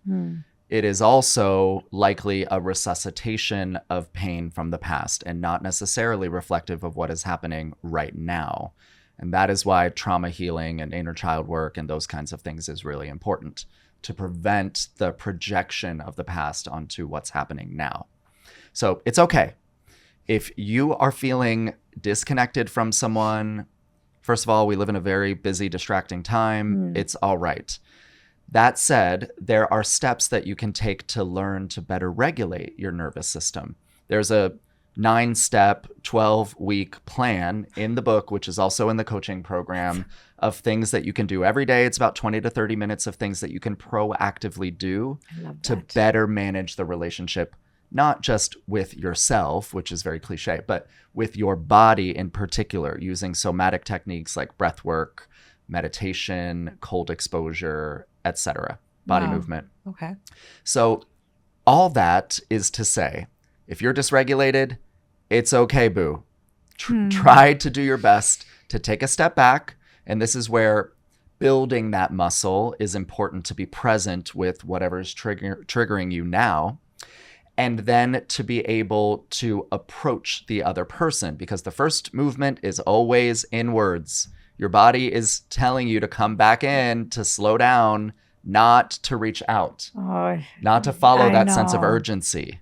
S6: It is also likely a resuscitation of pain from the past and not necessarily reflective of what is happening right now. And that is why trauma healing and inner child work and those kinds of things is really important, to prevent the projection of the past onto what's happening now. So it's okay. If you are feeling disconnected from someone, first of all, we live in a very busy, distracting time. It's all right. That said, there are steps that you can take to learn to better regulate your nervous system. There's a 9-step, 12-week plan in the book, which is also in the coaching program, of things that you can do every day. It's about 20 to 30 minutes of things that you can proactively do to better manage the relationship, not just with yourself, which is very cliche, but with your body in particular, using somatic techniques like breath work, meditation, cold exposure, etc., body movement.
S1: Okay.
S6: So all that is to say, if you're dysregulated, it's okay, boo. Try to do your best to take a step back. And this is where building that muscle is important, to be present with whatever's triggering you now. and then to be able to approach the other person, because the first movement is always inwards. Your body is telling you to come back in, to slow down, not to reach out, not to follow
S7: I
S6: that sense of
S7: know.
S6: urgency.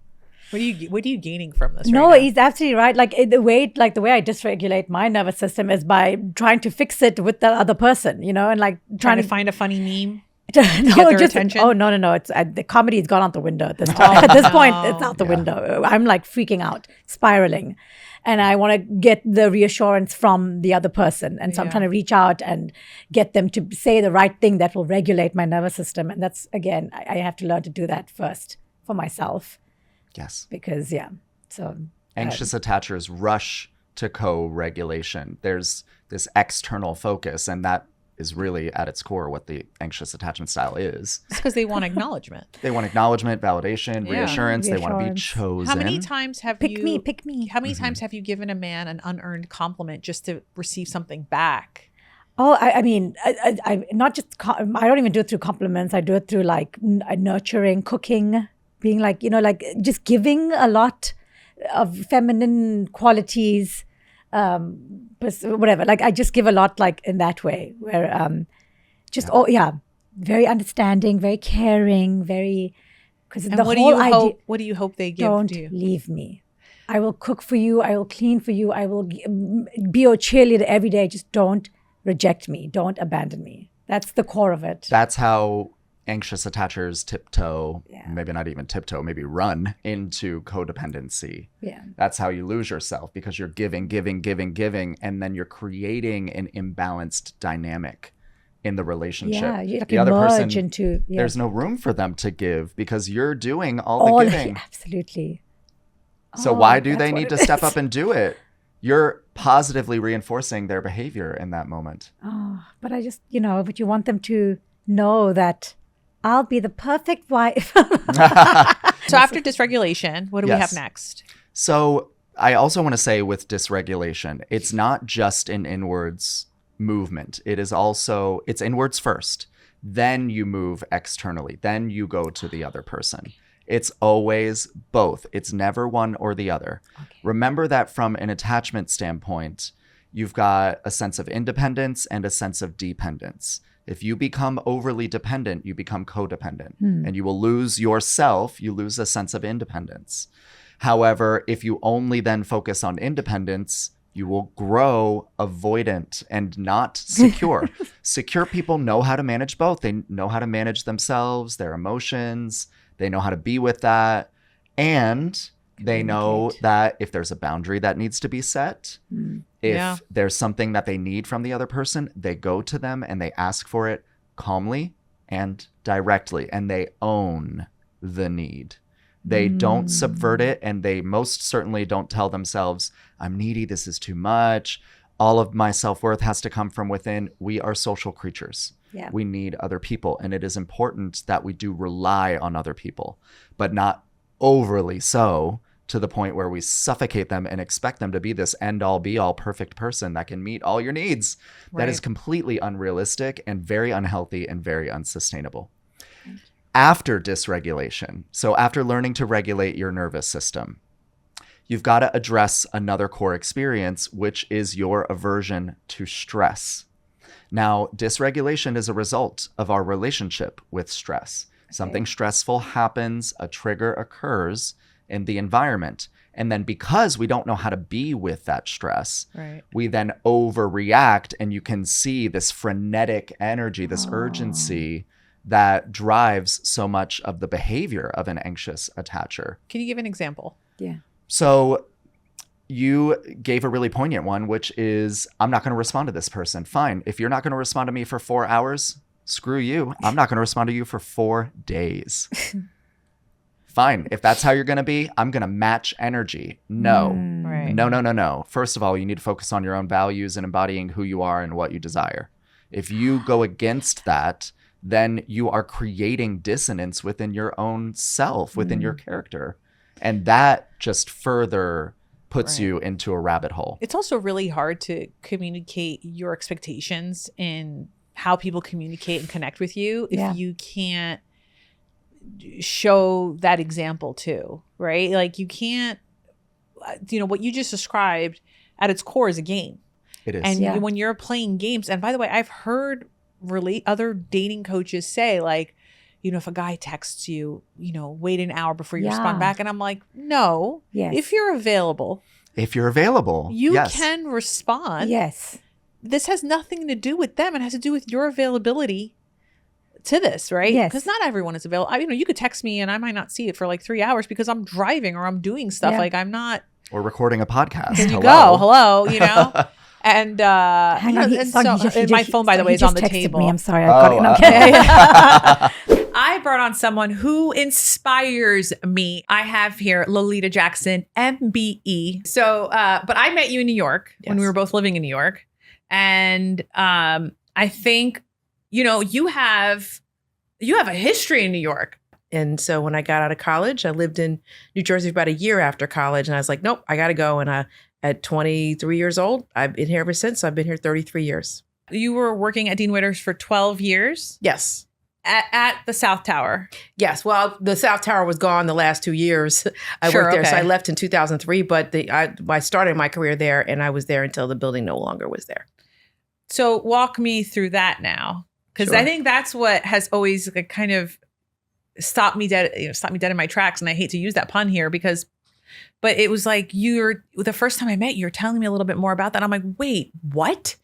S2: What are you gaining from this?
S7: No,
S2: right now?
S7: he's absolutely right. Like the way I dysregulate my nervous system is by trying to fix it with the other person, and like
S2: trying to find a funny meme.
S7: no,
S2: their attention?
S7: Oh no! It's the comedy has gone out the window at this point. At this point, it's out the window. I'm like freaking out, spiraling, and I want to get the reassurance from the other person. And so I'm trying to reach out and get them to say the right thing that will regulate my nervous system. And that's again, I have to learn to do that first for myself.
S6: Yes.
S7: Because so
S6: Anxious attachers rush to co-regulation. There's this external focus, and that is really at its core what the anxious attachment style is.
S2: It's because they want acknowledgement.
S6: They want acknowledgement, validation, reassurance. They want to be
S7: Reassurance.
S6: chosen.
S2: How many times have
S7: pick me.
S2: How many times have you given a man an unearned compliment just to receive something back?
S7: Oh, I mean, I not just I don't even do it through compliments. I do it through like nurturing, cooking, being like like just giving a lot of feminine qualities, whatever. Like I just give a lot, like in that way, where very understanding, very caring, very because the
S2: what
S7: whole idea.
S2: What do you hope they give
S7: Don't
S2: to you?
S7: leave me. I will cook for you. I will clean for you. I will be your cheerleader every day. Just don't reject me. Don't abandon me. That's the core of it.
S6: That's how anxious attachers tiptoe, maybe not even tiptoe, maybe run into codependency.
S7: Yeah.
S6: That's how you lose yourself, because you're giving, and then you're creating an imbalanced dynamic in the relationship.
S7: Yeah, you
S6: the other person,
S7: merge into. Yeah.
S6: there's no room for them to give because you're doing all the giving.
S7: Absolutely.
S6: So why do they need to step up and do it? You're positively reinforcing their behavior in that moment.
S7: Oh, but I just, but you want them to know that I'll be the perfect wife.
S2: So after dysregulation, what do we have next?
S6: So I also want to say with dysregulation, it's not just an inwards movement. It's inwards first. Then you move externally. Then you go to the other person. It's always both. It's never one or the other. Okay. Remember that from an attachment standpoint, you've got a sense of independence and a sense of dependence. If you become overly dependent, you become codependent, and you will lose yourself. You lose a sense of independence. However, if you only then focus on independence, you will grow avoidant and not secure. Secure people know how to manage both. They know how to manage themselves, their emotions. They know how to be with that. And they know that if there's a boundary that needs to be set, if there's something that they need from the other person, they go to them and they ask for it calmly and directly, and they own the need. They don't subvert it, and they most certainly don't tell themselves, I'm needy, this is too much. All of my self-worth has to come from within. We are social creatures.
S7: Yeah.
S6: We need other people, and it is important that we do rely on other people, but not overly so to the point where we suffocate them and expect them to be this end-all be-all perfect person that can meet all your needs. Right. That is completely unrealistic and very unhealthy and very unsustainable. After dysregulation, so after learning to regulate your nervous system, you've got to address another core experience, which is your aversion to stress. Now, dysregulation is a result of our relationship with stress. Okay. Something stressful happens, a trigger occurs in the environment. And then because we don't know how to be with that stress, we then overreact, and you can see this frenetic energy, this urgency that drives so much of the behavior of an anxious attacher.
S2: Can you give an example?
S7: Yeah.
S6: So you gave a really poignant one, which is, I'm not going to respond to this person. Fine. If you're not going to respond to me for 4 hours, screw you. I'm not going to respond to you for 4 days. Fine. If that's how you're going to be, I'm going to match energy. No. No. First of all, you need to focus on your own values and embodying who you are and what you desire. If you go against that, then you are creating dissonance within your own self, within your character. And that just further puts you into a rabbit hole.
S2: It's also really hard to communicate your expectations and how people communicate and connect with you if you can't show that example too, right? Like you can't, what you just described at its core is a game.
S6: It is.
S2: And when you're playing games, and by the way, I've heard other dating coaches say like, if a guy texts you, wait an hour before you respond back. And I'm like, no, if you're available, you can respond.
S7: Yes.
S2: This has nothing to do with them. It has to do with your availability to this, right?
S7: Yes.
S2: Because not everyone is available. You could text me and I might not see it for like 3 hours because I'm driving or I'm doing stuff.
S7: Yeah.
S2: Like I'm not.
S6: Or recording a podcast.
S2: There you go. Hello, And
S7: Hang on,
S2: my phone, by the way, is on the table.
S7: Me. I'm sorry. I got it. Okay.
S1: I brought on someone who inspires me. I have here Lolita Jackson, MBE. So, but I met you in New York when we were both living in New York. And I think, you have a history in New York.
S8: And so when I got out of college, I lived in New Jersey for about a year after college. And I was like, nope, I got to go. And at 23 years old, I've been here ever since. So I've been here 33 years.
S1: You were working at Dean Witter's for 12 years?
S8: Yes.
S1: At the South Tower?
S8: Yes. Well, the South Tower was gone the last 2 years. I worked there. So I left in 2003, but I started my career there and I was there until the building no longer was there.
S1: So walk me through that now. Because I think that's what has always kind of stopped me dead in my tracks. And I hate to use that pun here but it was like the first time I met you, you're telling me a little bit more about that. I'm like, wait, what?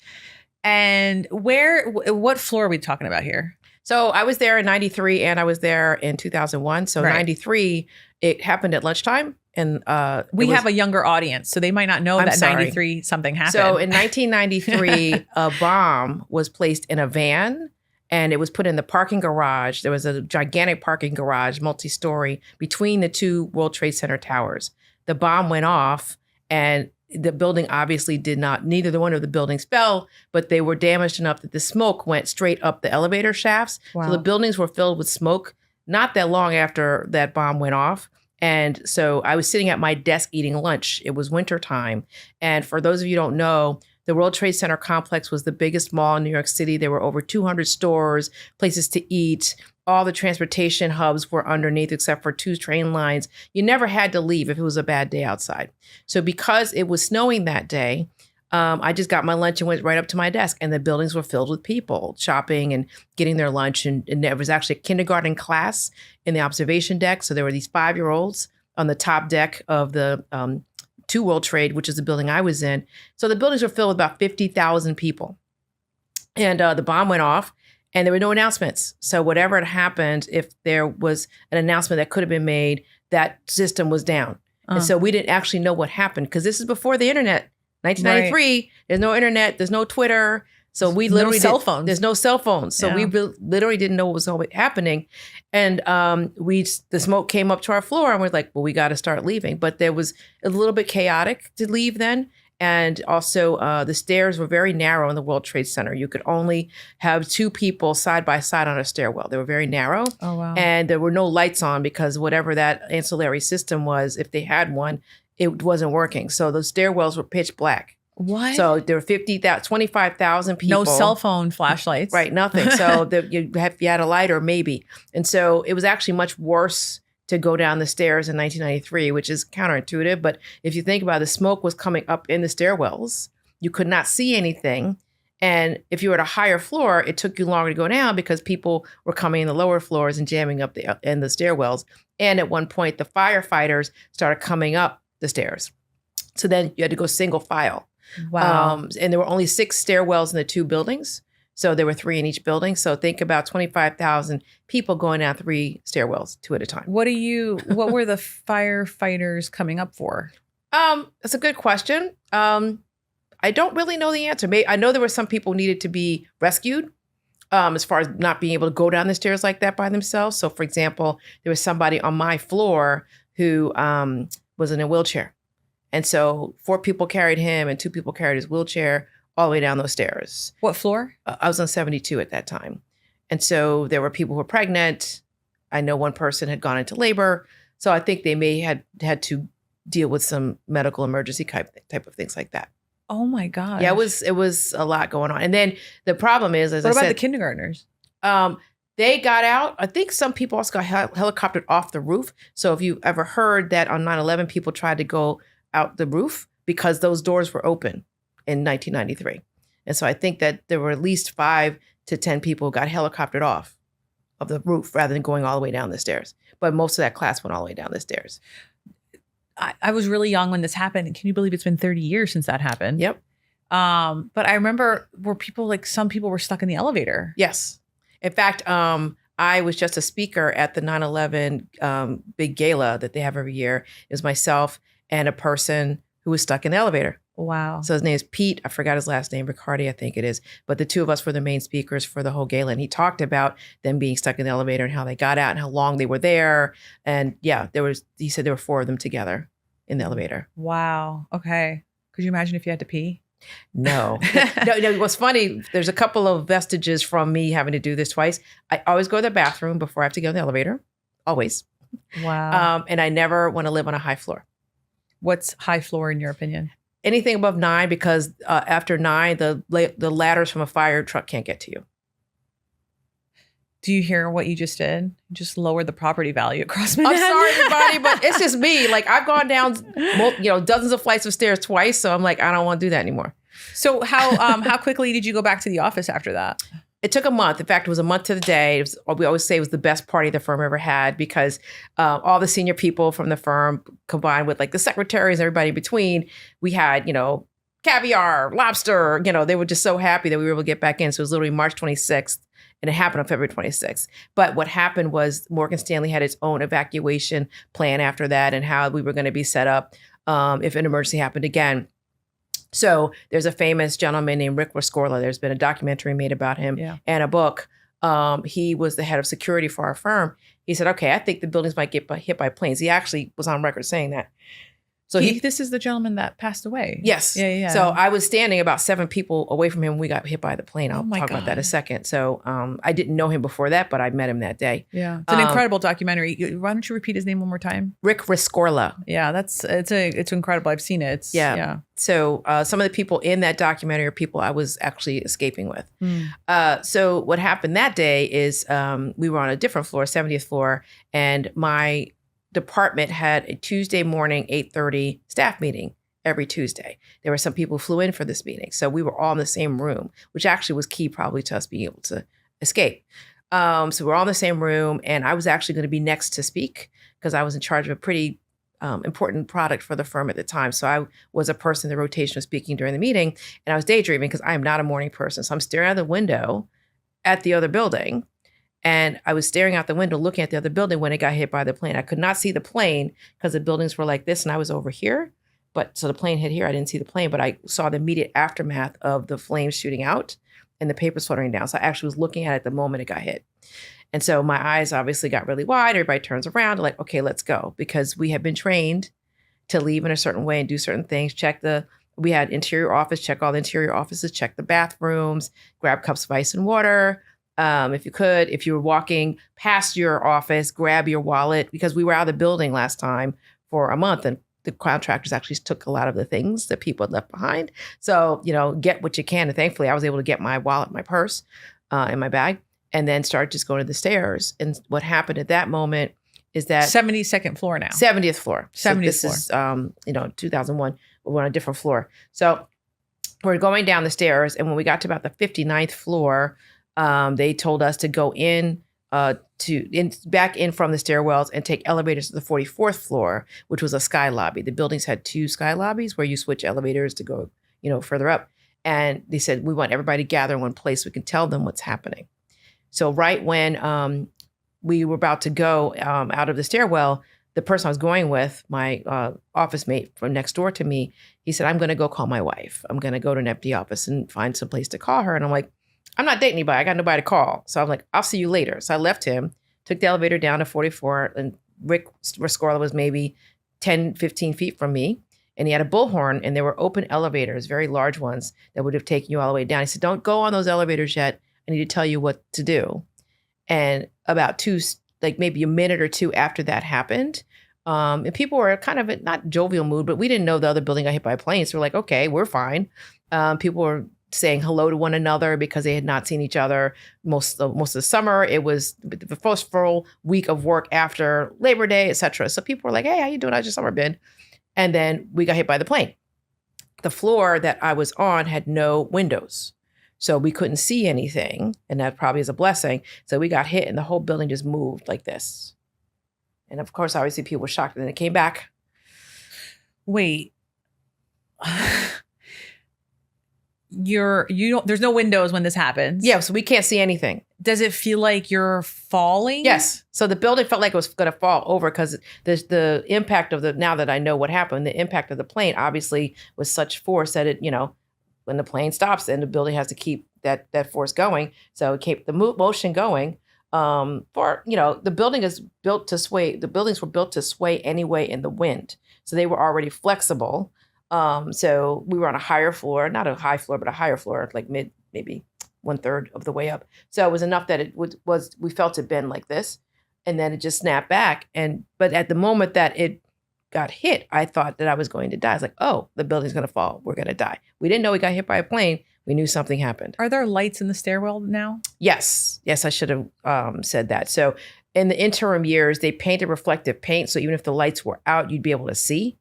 S1: And what floor are we talking about here?
S8: So I was there in 93 and I was there in 2001. So 93, it happened at lunchtime. And
S1: we have a younger audience, so they might not know that 93 something happened.
S8: So in 1993, a bomb was placed in a van and it was put in the parking garage. There was a gigantic parking garage, multi-story, between the two World Trade Center towers. The bomb went off and the building obviously neither one of the buildings fell, but they were damaged enough that the smoke went straight up the elevator shafts. Wow. So the buildings were filled with smoke not that long after that bomb went off. And so I was sitting at my desk eating lunch. It was wintertime. And for those of you who don't know, the World Trade Center complex was the biggest mall in New York City. There were over 200 stores, places to eat. All the transportation hubs were underneath except for 2 train lines. You never had to leave if it was a bad day outside. So because it was snowing that day, I just got my lunch and went right up to my desk, and the buildings were filled with people shopping and getting their lunch. And there was actually a kindergarten class in the observation deck. So there were these 5-year-olds on the top deck of the 2 World Trade, which is the building I was in. So the buildings were filled with about 50,000 people. And the bomb went off and there were no announcements. So whatever had happened, if there was an announcement that could have been made, that system was down. And so we didn't actually know what happened because this is before the internet. 1993, There's no internet, there's no Twitter. So we literally
S1: cell phones.
S8: There's no cell phones. So we literally didn't know what was happening. And the smoke came up to our floor and we're like, well, we got to start leaving. But there was a little bit chaotic to leave then. And also the stairs were very narrow in the World Trade Center. You could only have 2 people side by side on a stairwell. They were very narrow.
S1: Oh, wow.
S8: And there were no lights on because whatever that ancillary system was, if they had one, it wasn't working. So the stairwells were pitch black.
S1: What?
S8: So there were 25,000 people.
S1: No cell phone flashlights.
S8: Right, nothing. So you had a lighter, maybe. And so it was actually much worse to go down the stairs in 1993, which is counterintuitive. But if you think about it, the smoke was coming up in the stairwells. You could not see anything. And if you were at a higher floor, it took you longer to go down because people were coming in the lower floors and jamming up in the stairwells. And at one point, the firefighters started coming up the stairs. So then you had to go single file.
S1: Wow.
S8: And there were only 6 stairwells in the 2 buildings. So there were 3 in each building. So think about 25,000 people going down 3 stairwells, 2 at a time.
S1: What were the firefighters coming up for?
S8: That's a good question. I don't really know the answer. I know there were some people needed to be rescued as far as not being able to go down the stairs like that by themselves. So for example, there was somebody on my floor who was in a wheelchair. And so 4 people carried him and 2 people carried his wheelchair all the way down those stairs.
S1: What floor?
S8: I was on 72 at that time. And so there were people who were pregnant. I know one person had gone into labor. So I think they may had to deal with some medical emergency type of things like that.
S1: Oh my God.
S8: Yeah, it was a lot going on. And then the problem is, as I said,
S1: what about the kindergartners?
S8: They got out. I think some people also got helicoptered off the roof. So if you ever heard that on 9/11, people tried to go out the roof because those doors were open in 1993. And so I think that there were at least 5 to 10 people who got helicoptered off of the roof rather than going all the way down the stairs. But most of that class went all the way down the stairs.
S2: I was really young when this happened. Can you believe it's been 30 years since that happened?
S8: Yep.
S2: But I remember some people were stuck in the elevator.
S8: Yes. In fact, I was just a speaker at the 9/11 big gala that they have every year. It was myself and a person who was stuck in the elevator.
S2: Wow.
S8: So his name is Pete. I forgot his last name, Riccardi, I think it is. But the two of us were the main speakers for the whole gala. And he talked about them being stuck in the elevator and how they got out and how long they were there. And yeah, he said there were 4 of them together in the elevator.
S2: Wow. Okay. Could you imagine if you had to pee?
S8: No. No, what's funny, there's a couple of vestiges from me having to do this twice. I always go to the bathroom before I have to go in the elevator. Always.
S2: Wow.
S8: And I never want to live on a high floor.
S2: What's high floor in your opinion?
S8: Anything above 9, because after 9, the ladders from a fire truck can't get to you.
S2: Do you hear what you just did? You just lowered the property value across
S8: I'm
S2: Manhattan.
S8: sorry, everybody, but it's just me. Like, I've gone down, dozens of flights of stairs twice, so I'm like, I don't want to do that anymore.
S2: So how quickly did you go back to the office after that?
S8: It took a month. In fact, it was a month to the day. We always say it was the best party the firm ever had because all the senior people from the firm combined with like the secretaries and everybody in between, we had, caviar, lobster, they were just so happy that we were able to get back in. So it was literally March 26th and it happened on February 26th. But what happened was Morgan Stanley had its own evacuation plan after that and how we were going to be set up if an emergency happened again. So there's a famous gentleman named Rick Rescorla. There's been a documentary made about him and a book. He was the head of security for our firm. He said, okay, I think the buildings might get hit by planes. He actually was on record saying that. So
S2: this is the gentleman that passed away.
S8: Yes.
S2: Yeah.
S8: So I was standing about 7 people away from him when we got hit by the plane. I'll talk about that in a second. So I didn't know him before that, but I met him that day.
S2: Yeah. It's an incredible documentary. Why don't you repeat his name one more time?
S8: Rick Rescorla.
S2: Yeah, it's incredible. I've seen it. Yeah.
S8: So some of the people in that documentary are people I was actually escaping with. So what happened that day is we were on a different floor, 70th floor, and my department had a Tuesday morning, 8:30 staff meeting every Tuesday. There were some people who flew in for this meeting. So we were all in the same room, which actually was key probably to us being able to escape. So we're all in the same room and I was actually going to be next to speak because I was in charge of a pretty important product for the firm at the time. So I was a person in the rotation of speaking during the meeting and I was daydreaming because I am not a morning person. So I'm staring out the window at the other building. And I was staring out the window looking at the other building when it got hit by the plane. I could not see the plane because the buildings were like this and I was over here. But so the plane hit here. I didn't see the plane, but I saw the immediate aftermath of the flames shooting out and the papers fluttering down. So I actually was looking at it the moment it got hit. And so my eyes obviously got really wide. Everybody turns around like, okay, let's go. Because we have been trained to leave in a certain way and do certain things. We had interior office, check all the interior offices, check the bathrooms, grab cups of ice and water. If you were walking past your office, grab your wallet because we were out of the building last time for a month and the contractors actually took a lot of the things that people had left behind. So, get what you can. And thankfully I was able to get my wallet, my purse, in my bag and then start just going to the stairs. And what happened at that moment is that
S2: 72nd floor now.
S8: 70th floor.
S2: 70th
S8: floor.
S2: floor.
S8: Is, 2001, we're on a different floor. So we're going down the stairs. And when we got to about the 59th floor, they told us to go back in from the stairwells and take elevators to the 44th floor, which was a sky lobby. The buildings had 2 sky lobbies where you switch elevators to go, further up. And they said, we want everybody to gather in one place so we can tell them what's happening. So right when we were about to go out of the stairwell, the person I was going with, my office mate from next door to me, he said, I'm going to go call my wife. I'm going to go to an empty office and find some place to call her. And I'm like, I'm not dating anybody. I got nobody to call. So I'm like, I'll see you later. So I left him, took the elevator down to 44, and Rick Rescorla was maybe 10, 15 feet from me. And he had a bullhorn, and there were open elevators, very large ones, that would have taken you all the way down. He said, don't go on those elevators yet. I need to tell you what to do. And about maybe a minute or 2 after that happened, and people were kind of not jovial mood, but we didn't know the other building got hit by a plane. So we're like, okay, we're fine. People were saying hello to one another because they had not seen each other most of the summer. It was the first full week of work after Labor Day, etc. So people were like, hey, how you doing? How's your summer been? And then we got hit by the plane. The floor that I was on had no windows. So we couldn't see anything. And that probably is a blessing. So we got hit and the whole building just moved like this. And of course, obviously people were shocked. And then it came back.
S2: Wait. There's no windows when this happens.
S8: Yeah, so we can't see anything.
S2: Does it feel like you're falling?
S8: Yes. So the building felt like it was going to fall over because the impact of now that I know what happened, the impact of the plane obviously was such force that it, when the plane stops, then the building has to keep that force going. So it kept the motion going. The building is built to sway. The buildings were built to sway anyway in the wind. So they were already flexible. So we were on a higher floor, not a high floor, but a higher floor, like maybe 1/3 of the way up. So it was enough that we felt it bend like this, and then it just snapped back. But at the moment that it got hit, I thought that I was going to die. I was like, oh, the building's going to fall. We're going to die. We didn't know we got hit by a plane. We knew something happened.
S2: Are there lights in the stairwell now?
S8: Yes, I should have said that. So in the interim years, they painted reflective paint. So even if the lights were out, you'd be able to see.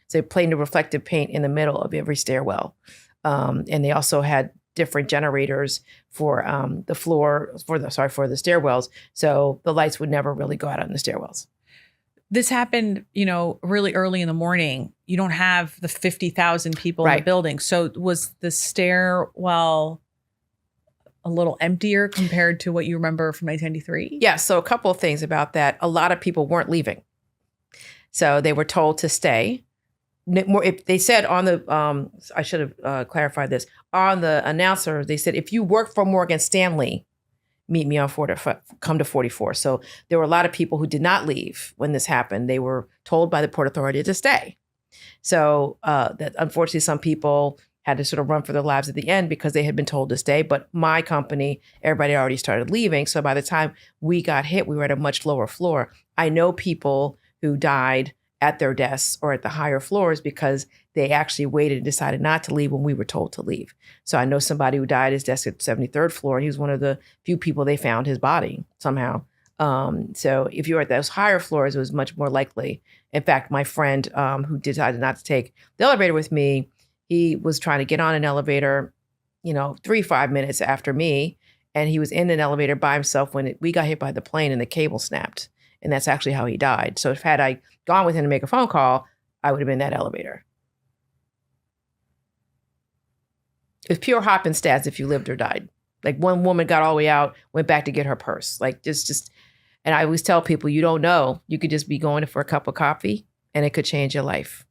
S8: So they painted reflective paint in the middle of every stairwell. And they also had different generators for the stairwells. So the lights would never really go out on the stairwells.
S2: This happened, really early in the morning. You don't have the 50,000 people in the building. So was the stairwell a little emptier compared to what you remember from 1993?
S8: Yeah. So a couple of things about that. A lot of people weren't leaving. So they were told to stay. If they said on the, I should have clarified this, on the announcer, they said, if you work for Morgan Stanley, meet me on come to 44. So there were a lot of people who did not leave when this happened. They were told by the Port Authority to stay. So that unfortunately some people had to sort of run for their lives at the end because they had been told to stay. But my company, everybody already started leaving. So by the time we got hit, we were at a much lower floor. I know people who died at their desks or at the higher floors because they actually waited and decided not to leave when we were told to leave. So I know somebody who died at his desk at 73rd floor, and he was one of the few people they found his body somehow. So if you were at those higher floors, it was much more likely. In fact, my friend who decided not to take the elevator with me, he was trying to get on an elevator, 3-5 minutes after me, and he was in an elevator by himself when we got hit by the plane and the cable snapped. And that's actually how he died. So had I gone with him to make a phone call, I would have been in that elevator. It's pure happenstance if you lived or died. Like one woman got all the way out, went back to get her purse. Like just, and I always tell people, you don't know. You could just be going for a cup of coffee and it could change your life.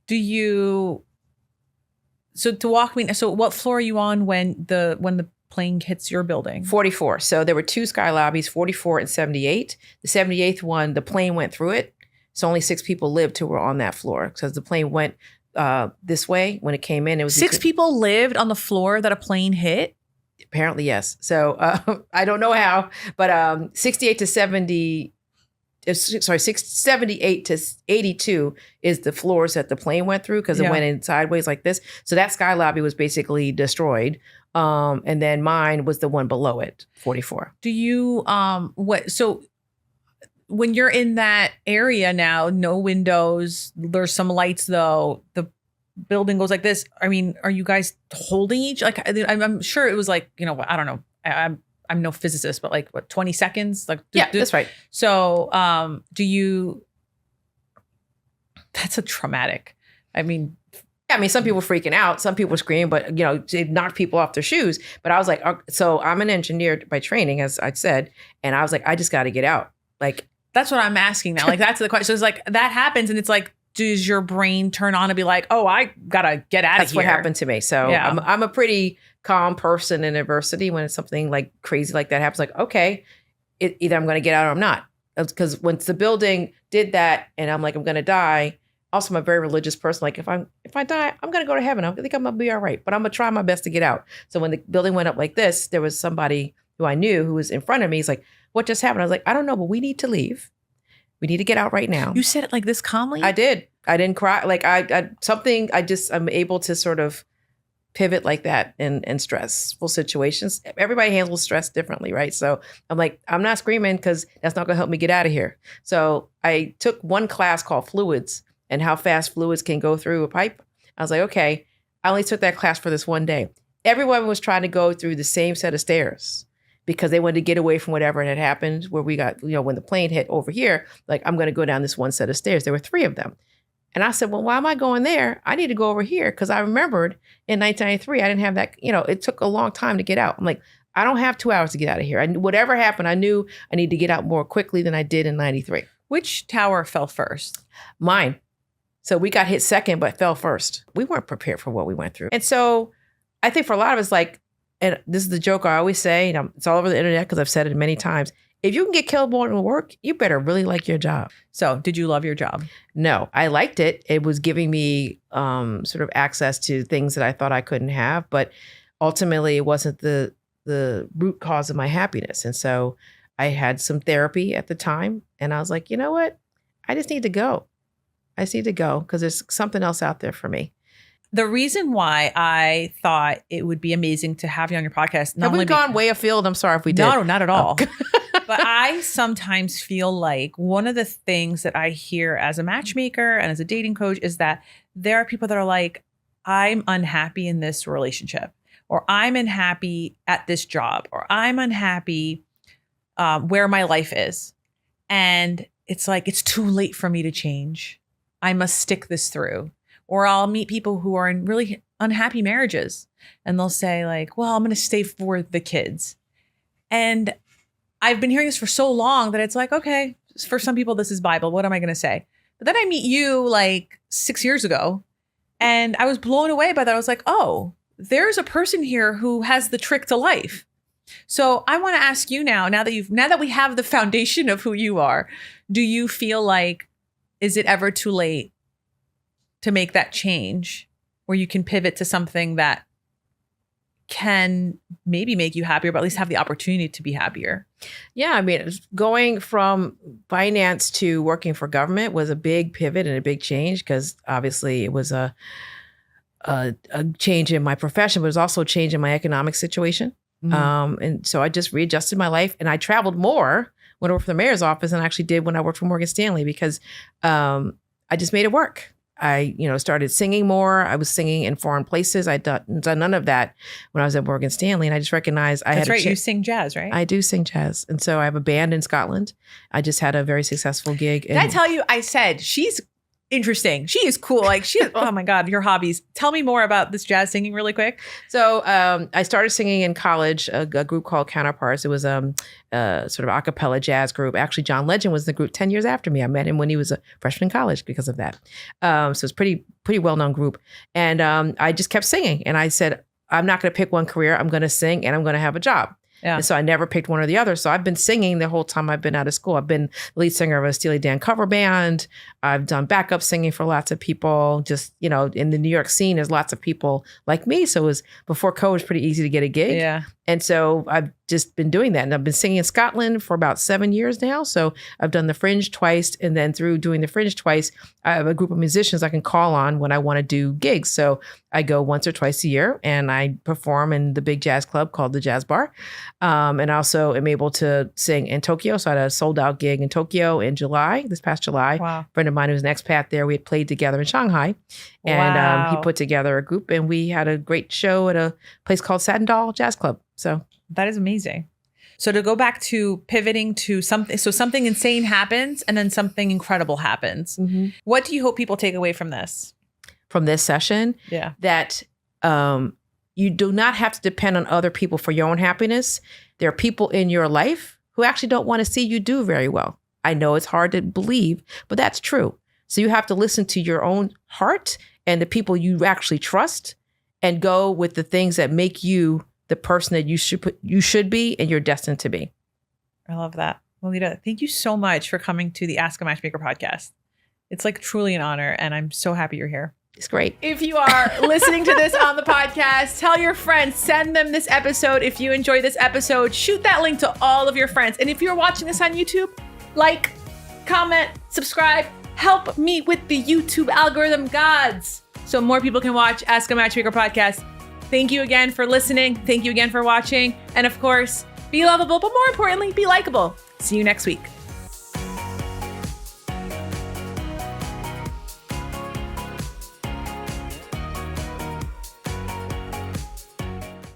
S2: So to walk me, so what floor are you on when the plane hits your building?
S8: 44. So there were two sky lobbies, 44 and 78. The 78th one, the plane went through it. So only 6 people lived who were on that floor because the plane went this way when it came in. It was
S2: 6 people lived on the floor that a plane hit?
S8: Apparently, yes. So I don't know how, but 68 to 70, 78 to 82 is the floors that the plane went through because it went in sideways like this. So that sky lobby was basically destroyed. And then mine was the one below it, 44.
S2: Do you, so when you're in that area now, no windows, there's some lights though, the building goes like this. I mean, are you guys holding each, like, I'm sure it was like, I don't know. I'm no physicist, but like what, 20 seconds? Like,
S8: that's right.
S2: So, that's a traumatic,
S8: some people were freaking out. Some people were screaming, but, it knocked people off their shoes. But I was like, so I'm an engineer by training, as I said. And I was like, I just got to get out. Like,
S2: that's what I'm asking now. Like, that's the question. So it's like, that happens. And it's like, does your brain turn on and be like, oh, I got to get out of here?
S8: That's what happened to me. So I'm a pretty calm person in adversity when it's something like crazy like that happens. Like, okay, either I'm going to get out or I'm not. Because once the building did that and I'm like, I'm going to die. Also, I'm a very religious person. Like if I die, I'm going to go to heaven. I think I'm going to be all right, but I'm going to try my best to get out. So when the building went up like this, there was somebody who I knew who was in front of me. He's like, what just happened? I was like, I don't know, but we need to leave. We need to get out right now.
S2: You said it like this calmly?
S8: I did. I didn't cry. Like I'm able to sort of pivot like that in stressful situations. Everybody handles stress differently, right? So I'm like, I'm not screaming because that's not going to help me get out of here. So I took one class called fluids and how fast fluids can go through a pipe. I was like, okay, I only took that class for this one day. Everyone was trying to go through the same set of stairs because they wanted to get away from whatever had happened where we got, when the plane hit over here, like I'm going to go down this one set of stairs. There were 3 of them. And I said, well, why am I going there? I need to go over here. Because I remembered in 1993, I didn't have that, it took a long time to get out. I'm like, I don't have 2 hours to get out of here. Whatever happened, I knew I need to get out more quickly than I did in 93.
S2: Which tower fell first?
S8: Mine. So we got hit second, but fell first. We weren't prepared for what we went through. And so I think for a lot of us, like, and this is the joke I always say, and it's all over the internet because I've said it many times. If you can get killed more than work, you better really like your job.
S2: So did you love your job?
S8: No, I liked it. It was giving me sort of access to things that I thought I couldn't have. But ultimately, it wasn't the root cause of my happiness. And so I had some therapy at the time. And I was like, you know what? I just need to go. I just need to go because there's something else out there for me.
S2: The reason why I thought it would be amazing to have you on your podcast.
S8: Have we gone way afield? I'm sorry if we did.
S2: No, not at all. But I sometimes feel like one of the things that I hear as a matchmaker and as a dating coach is that there are people that are like, I'm unhappy in this relationship, or I'm unhappy at this job, or I'm unhappy where my life is. And it's like, it's too late for me to change. I must stick this through. Or I'll meet people who are in really unhappy marriages and they'll say like, well, I'm going to stay for the kids. And I've been hearing this for so long that it's like, okay, for some people, this is Bible. What am I going to say? But then I meet you like 6 years ago and I was blown away by that. I was like, oh, there's a person here who has the trick to life. So I want to ask you now that we have the foundation of who you are, do you feel like, is it ever too late to make that change where you can pivot to something that can maybe make you happier, but at least have the opportunity to be happier?
S8: Yeah, I mean, going from finance to working for government was a big pivot and a big change because obviously it was a change in my profession, but it was also a change in my economic situation. Mm-hmm. And so I just readjusted my life and I traveled more when I worked for the mayor's office than I actually did when I worked for Morgan Stanley because I just made it work. I, started singing more. I was singing in foreign places. I'd done none of that when I was at Morgan Stanley. And I just recognized
S2: That's right. You sing jazz, right?
S8: I do sing jazz. And so I have a band in Scotland. I just had a very successful gig.
S2: Did I tell you, I said, she's interesting. She is cool. Like oh my God, your hobbies. Tell me more about this jazz singing really quick.
S8: So I started singing in college, a group called Counterparts. It was a sort of a cappella jazz group. Actually, John Legend was in the group 10 years after me. I met him when he was a freshman in college because of that. So it's pretty well-known group. And I just kept singing. And I said, I'm not going to pick one career. I'm going to sing and I'm going to have a job. Yeah. And so I never picked one or the other. So I've been singing the whole time I've been out of school. I've been lead singer of a Steely Dan cover band. I've done backup singing for lots of people. Just, in the New York scene, there's lots of people like me. So it was before COVID, it was pretty easy to get a gig.
S2: Yeah.
S8: And so I've just been doing that. And I've been singing in Scotland for about 7 years now. So I've done the Fringe twice. And then through doing the Fringe twice, I have a group of musicians I can call on when I want to do gigs. So I go once or twice a year and I perform in the big jazz club called the Jazz Bar. And also am able to sing in Tokyo. So I had a sold out gig in Tokyo in this past July.
S2: Wow.
S8: A friend of mine who was an expat there, we had played together in Shanghai. And he put together a group and we had a great show at a place called Satin Doll Jazz Club. So
S2: that is amazing. So to go back to pivoting to something insane happens and then something incredible happens. Mm-hmm. What do you hope people take away from this?
S8: From this session?
S2: Yeah.
S8: That you do not have to depend on other people for your own happiness. There are people in your life who actually don't want to see you do very well. I know it's hard to believe, but that's true. So you have to listen to your own heart and the people you actually trust and go with the things that make you the person that you should be and you're destined to be.
S2: I love that. Lolita, thank you so much for coming to the Ask a Matchmaker podcast. It's like truly an honor and I'm so happy you're here.
S8: It's great.
S2: If you are listening to this on the podcast, tell your friends, send them this episode. If you enjoy this episode, shoot that link to all of your friends. And if you're watching this on YouTube, like
S1: comment, subscribe. Help me with the YouTube algorithm gods so more people can watch Ask a Matchmaker podcast. Thank you again for listening. Thank you again for watching. And of course, be lovable, but more importantly, be likable. See you next week.